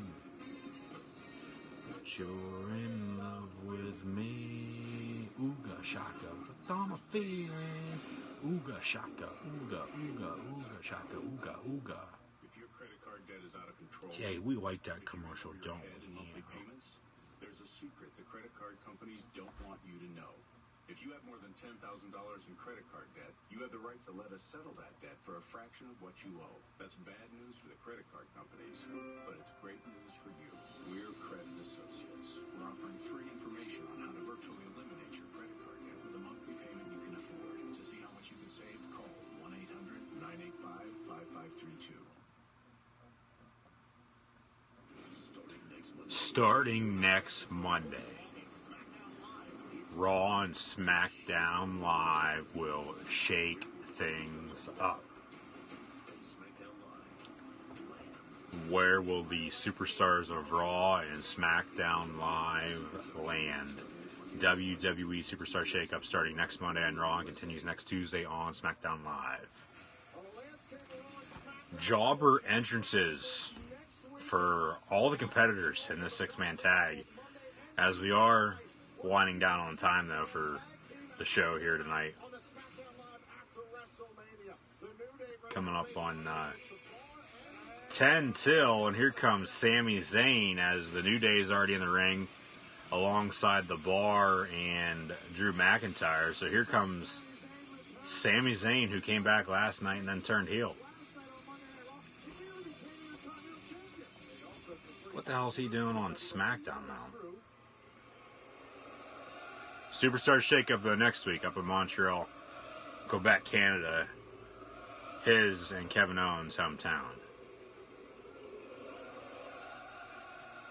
that you're in love with me. Ooga shaka, hooked on a feeling. Ooga shaka, ooga, ooga, ooga shaka, ooga, ooga. If your credit card debt is out of control, Jay, we like that commercial, don't we? monthly payments, there's a secret the credit card companies don't want you to know. If you have more than $10,000 in credit card debt, you have the right to let us settle that debt for a fraction of what you owe. That's bad news for the credit card companies, but it's great news for you. We're Credit Associates. We're offering free information on how to virtually eliminate your credit card debt with a monthly payment you can afford. To see how much you can save, call 1-800-985-5532. Starting next Monday, Raw and SmackDown Live will shake things up. Where will the superstars of Raw and SmackDown Live land? WWE Superstar Shakeup starting next Monday on Raw and continues next Tuesday on SmackDown Live. Jobber entrances for all the competitors in this six-man tag. As we are winding down on time, though, for the show here tonight. Coming up on 10 till, and here comes Sami Zayn as the New Day is already in the ring alongside the Bar and Drew McIntyre. So here comes Sami Zayn, who came back last night and then turned heel. What the hell is he doing on SmackDown now? Superstar Shakeup, though, next week up in Montreal, Quebec, Canada. His and Kevin Owens' hometown.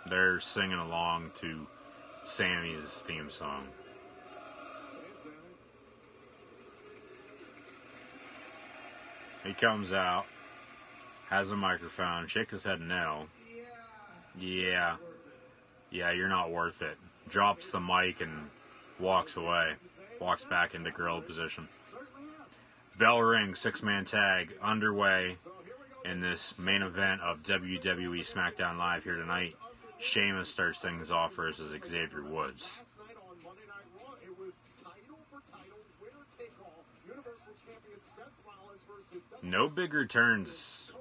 They're singing along to Sammy's theme song. He comes out, has a microphone, shakes his head no. Yeah, you're not worth it. Drops the mic and walks away. Walks back into gorilla position. Bell ring, six-man tag underway in this main event of WWE SmackDown Live here tonight. Sheamus starts things off versus Xavier Woods. No big returns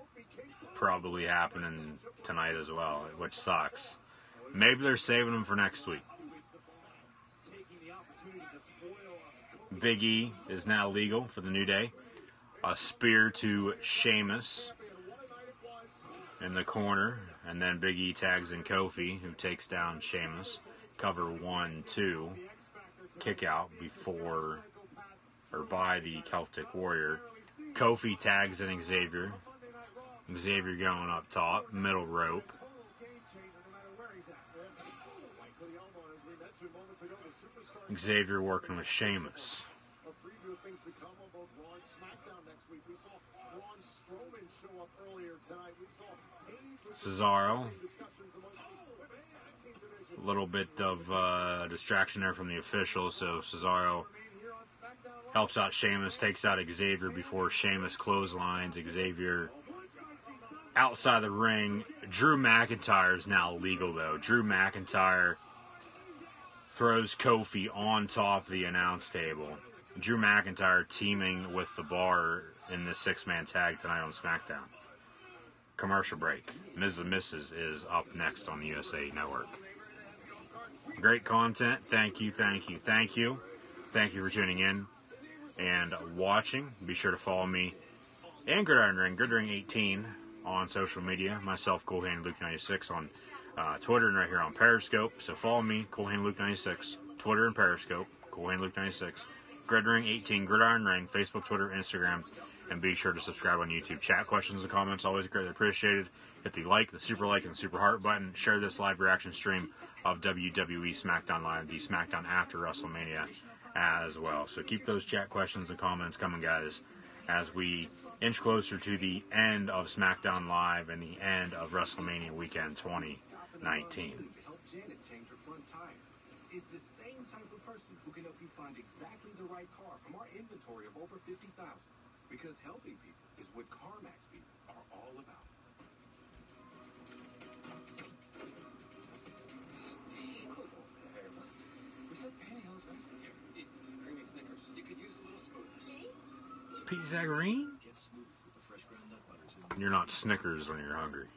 probably happening tonight as well, which sucks. Maybe they're saving them for next week. Big E is now legal for the New Day. A spear to Sheamus in the corner. And then Big E tags in Kofi, who takes down Sheamus. Cover 1-2. Kick out before, or by the Celtic Warrior. Kofi tags in Xavier. Xavier going up top. Middle rope. Xavier working with Sheamus. Cesaro. A little bit of distraction there from the officials, so Cesaro helps out Sheamus, takes out Xavier before Sheamus clotheslines Xavier outside the ring. Drew McIntyre is now legal, though. Drew McIntyre throws Kofi on top of the announce table. Drew McIntyre teaming with the Bar in this six-man tag tonight on SmackDown. Commercial break. Ms. and Mrs. is up next on the USA Network. Great content. Thank you. Thank you for tuning in and watching. Be sure to follow me and Gridiron Ring, Gridiron 18 on social media. Myself, Coolhand Luke 96 on Twitter and right here on Periscope. So follow me, Coolhand Luke 96, Twitter and Periscope, Coolhand Luke 96, Gridiron 18, Gridiron Ring, Facebook, Twitter, Instagram, And be sure to subscribe on YouTube. Chat questions and comments, always greatly appreciated. Hit the like, the super like, and the super heart button. Share this live reaction stream of WWE SmackDown Live, the SmackDown after WrestleMania as well. So keep those chat questions and comments coming, guys, as we inch closer to the end of SmackDown Live and the end of WrestleMania weekend 2019. Help Janet change her front tire. Is the same type of person who can help you find exactly the right car from our inventory of over 50,000. Because helping people is what CarMax people are all about. We said pantyhose, right? Here, eat this. Creamy Snickers. You could use a little smoothness. Pete Zagarine? Get smooth with the fresh ground nut butters. You're not Snickers when you're hungry.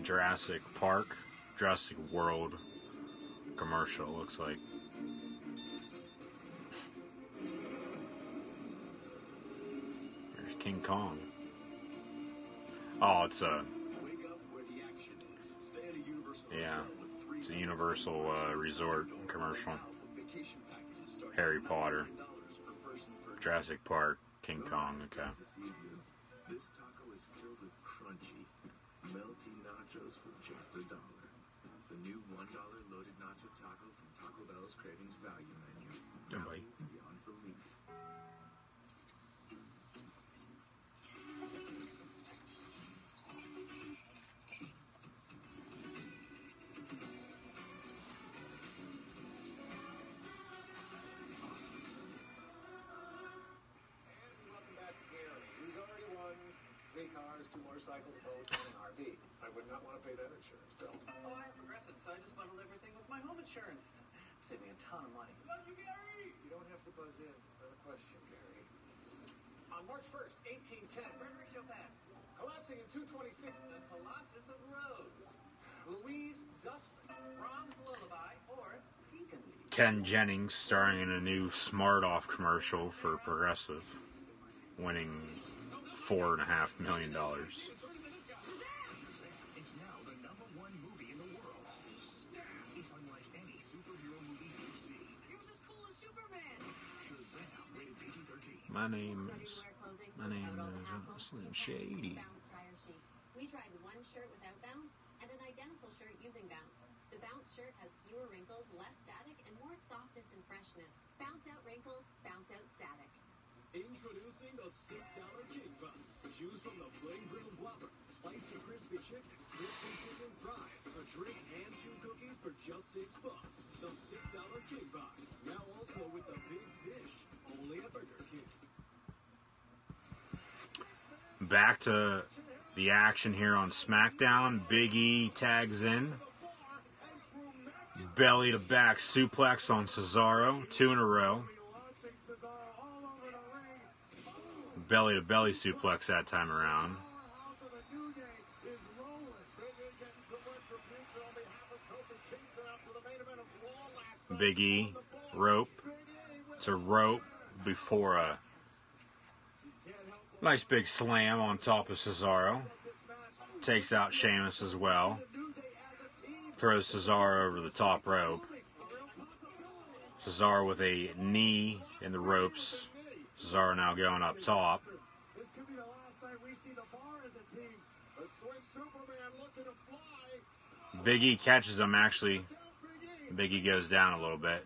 Jurassic Park, Jurassic World commercial, looks like. There's King Kong. Oh, it's a... Yeah, it's a Universal Resort commercial. Harry Potter, Jurassic Park, King Kong, okay. This taco is filled with crunchy, melty nachos for just $1. The new $1 loaded nacho taco from Taco Bell's Cravings Value Menu. Value beyond belief. Cars, 2 motorcycles, a boat, and an RV. I would not want to pay that insurance bill. Oh, I have Progressive, so I just bundled everything with my home insurance. Saved me a ton of money. Love you, Gary! You don't have to buzz in. It's not a question, Gary. On March 1st, 1810, Frederick Chopin. collapsing in 226, The Colossus of Rhodes. Louise Dustman. Brahms' Lullaby, or Peekaboo. Ken Jennings starring in a new Smart Off commercial for Progressive, winning $4.5 million. It's now the #1 movie in the world. It's unlike any superhero movie you've seen. He was as cool as Superman. Shazam, rated PG-13. My name is Slim Shady. Bounce dryer sheets. We tried one shirt without bounce and an identical shirt using bounce. The bounce shirt has fewer wrinkles, less static, and more softness and freshness. Bounce out wrinkles, bounce out static. Introducing the $6 King Buns. Choose from the flame grilled Whopper, spicy crispy chicken fries, a drink, and 2 cookies for just $6. The $6 King Buns. Now also with the big fish. Only at Burger King. Back to the action here on SmackDown. Big E tags in. Belly to back suplex on Cesaro. 2 in a row. Belly to belly suplex that time around. Big E, rope to rope before a nice big slam on top of Cesaro. Takes out Sheamus as well. Throws Cesaro over the top rope. Cesaro with a knee in the ropes. Cesaro now going up top. This could be the last night we see the Bar as a team. The Swiss Superman looking to fly. Big E catches him, actually. Big E goes down a little bit.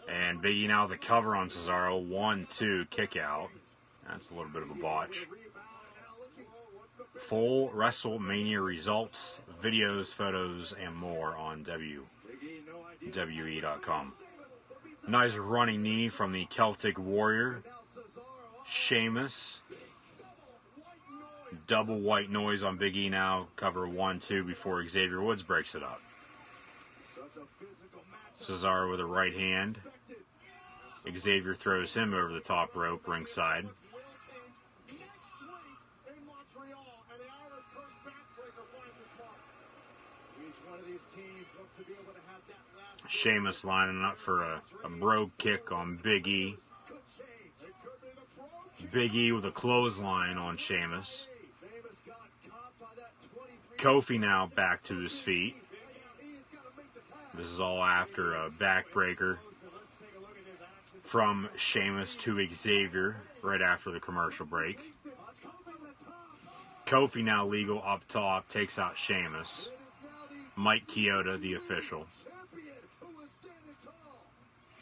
And Big E now with a cover on Cesaro. 1-2 kick out. That's a little bit of a botch. Full WrestleMania results, videos, photos, and more on WWE.com. Nice running knee from the Celtic Warrior. Sheamus. Double white noise on Big E now. Cover 1-2 before Xavier Woods breaks it up. Cesaro with a right hand. Xavier throws him over the top rope ringside. Sheamus lining up for a brogue kick on Big E. Big E with a clothesline on Sheamus. Kofi now back to his feet. This is all after a backbreaker from Sheamus to Xavier right after the commercial break. Kofi now legal up top, takes out Sheamus. Mike Chioda, the official.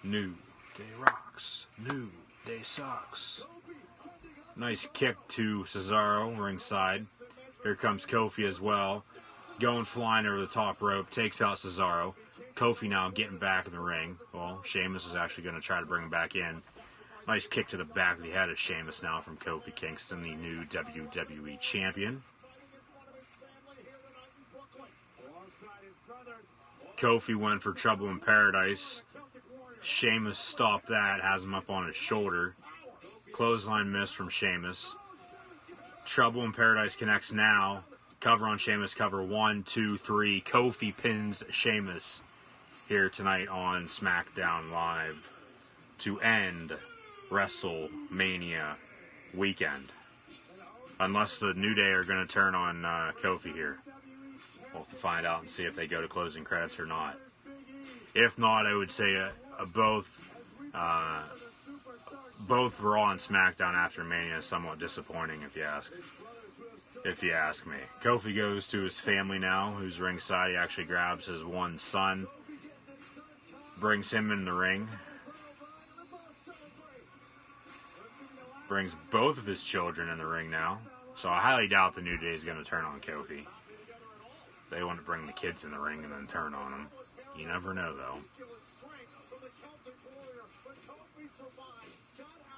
New Day rocks. New Day sucks. Nice kick to Cesaro ringside. Here comes Kofi as well. Going flying over the top rope. Takes out Cesaro. Kofi now getting back in the ring. Well, Sheamus is actually going to try to bring him back in. Nice kick to the back of the head of Sheamus now from Kofi Kingston, the new WWE champion. Kofi went for Trouble in Paradise. Sheamus stopped that, has him up on his shoulder. Clothesline miss from Sheamus. Trouble in Paradise connects now. Cover on Sheamus, cover 1, 2, 3. Kofi pins Sheamus here tonight on SmackDown Live to end WrestleMania weekend. Unless the New Day are going to turn on Kofi here. We'll have to find out and see if they go to closing credits or not. If not, I would say both Raw and SmackDown after Mania is somewhat disappointing, if you ask me. Kofi goes to his family now, who's ringside. He actually grabs his one son, brings him in the ring, brings both of his children in the ring now. So I highly doubt the New Day is going to turn on Kofi. They want to bring the kids in the ring and then turn on them. You never know, though.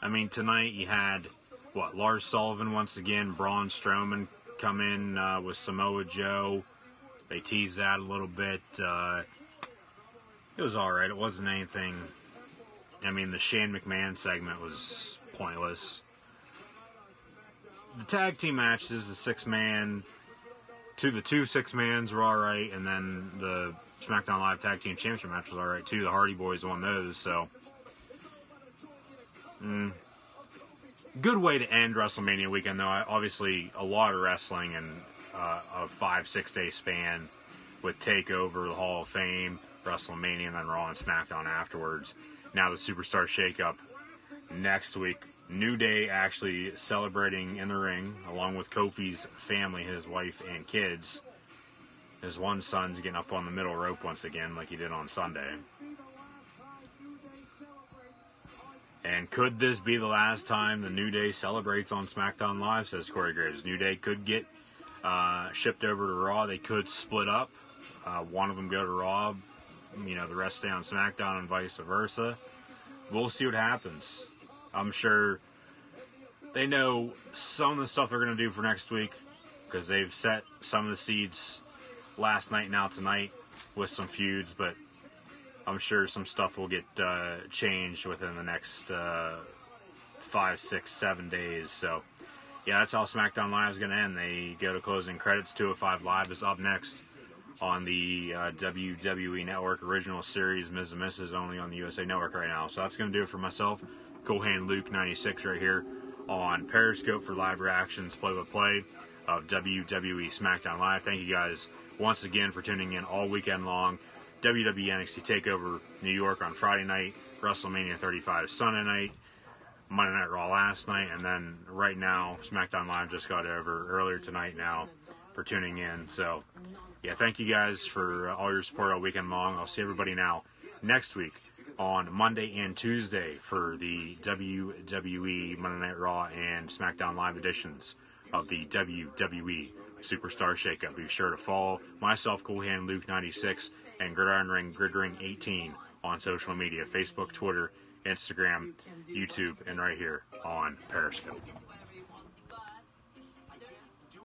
I mean, tonight you had, Lars Sullivan once again, Braun Strowman come in with Samoa Joe. They teased that a little bit. It was alright. It wasn't anything. I mean, the Shane McMahon segment was pointless. The tag team matches, the six-man, the two six-mans were alright, and then the SmackDown Live Tag Team Championship match was alright too. The Hardy Boys won those, so good way to end WrestleMania weekend, though. Obviously, a lot of wrestling in a 5-6 day span with TakeOver, the Hall of Fame, WrestleMania, and then Raw and SmackDown afterwards. Now the Superstar Shakeup next week. New Day actually celebrating in the ring, along with Kofi's family, his wife and kids. His one son's getting up on the middle rope once again, like he did on Sunday. And could this be the last time the New Day celebrates on SmackDown Live, says Corey Graves. New Day could get shipped over to Raw. They could split up. One of them go to Raw, the rest stay on SmackDown and vice versa. We'll see what happens. I'm sure they know some of the stuff they're going to do for next week because they've set some of the seeds last night and now tonight with some feuds, but I'm sure some stuff will get changed within the next 5, 6, 7 days. So, yeah, that's how SmackDown Live is going to end. They go to closing credits. 205 Live is up next on the WWE Network original series. Ms. and Mrs. only on the USA Network right now. So that's going to do it for myself. Cool Hand Luke 96 right here on Periscope for live reactions, play-by-play of WWE SmackDown Live. Thank you guys once again for tuning in all weekend long. WWE NXT TakeOver New York on Friday night, WrestleMania 35 Sunday night, Monday Night Raw last night, and then right now, SmackDown Live just got over earlier tonight now for tuning in. So, yeah, thank you guys for all your support all weekend long. I'll see everybody now next week on Monday and Tuesday for the WWE Monday Night Raw and SmackDown Live editions of the WWE Superstar Shakeup. Be sure to follow myself, Cool Hand Luke 96, and Gridiron Ring, Gridring 18 on social media, Facebook, Twitter, Instagram, YouTube, and right here on Periscope.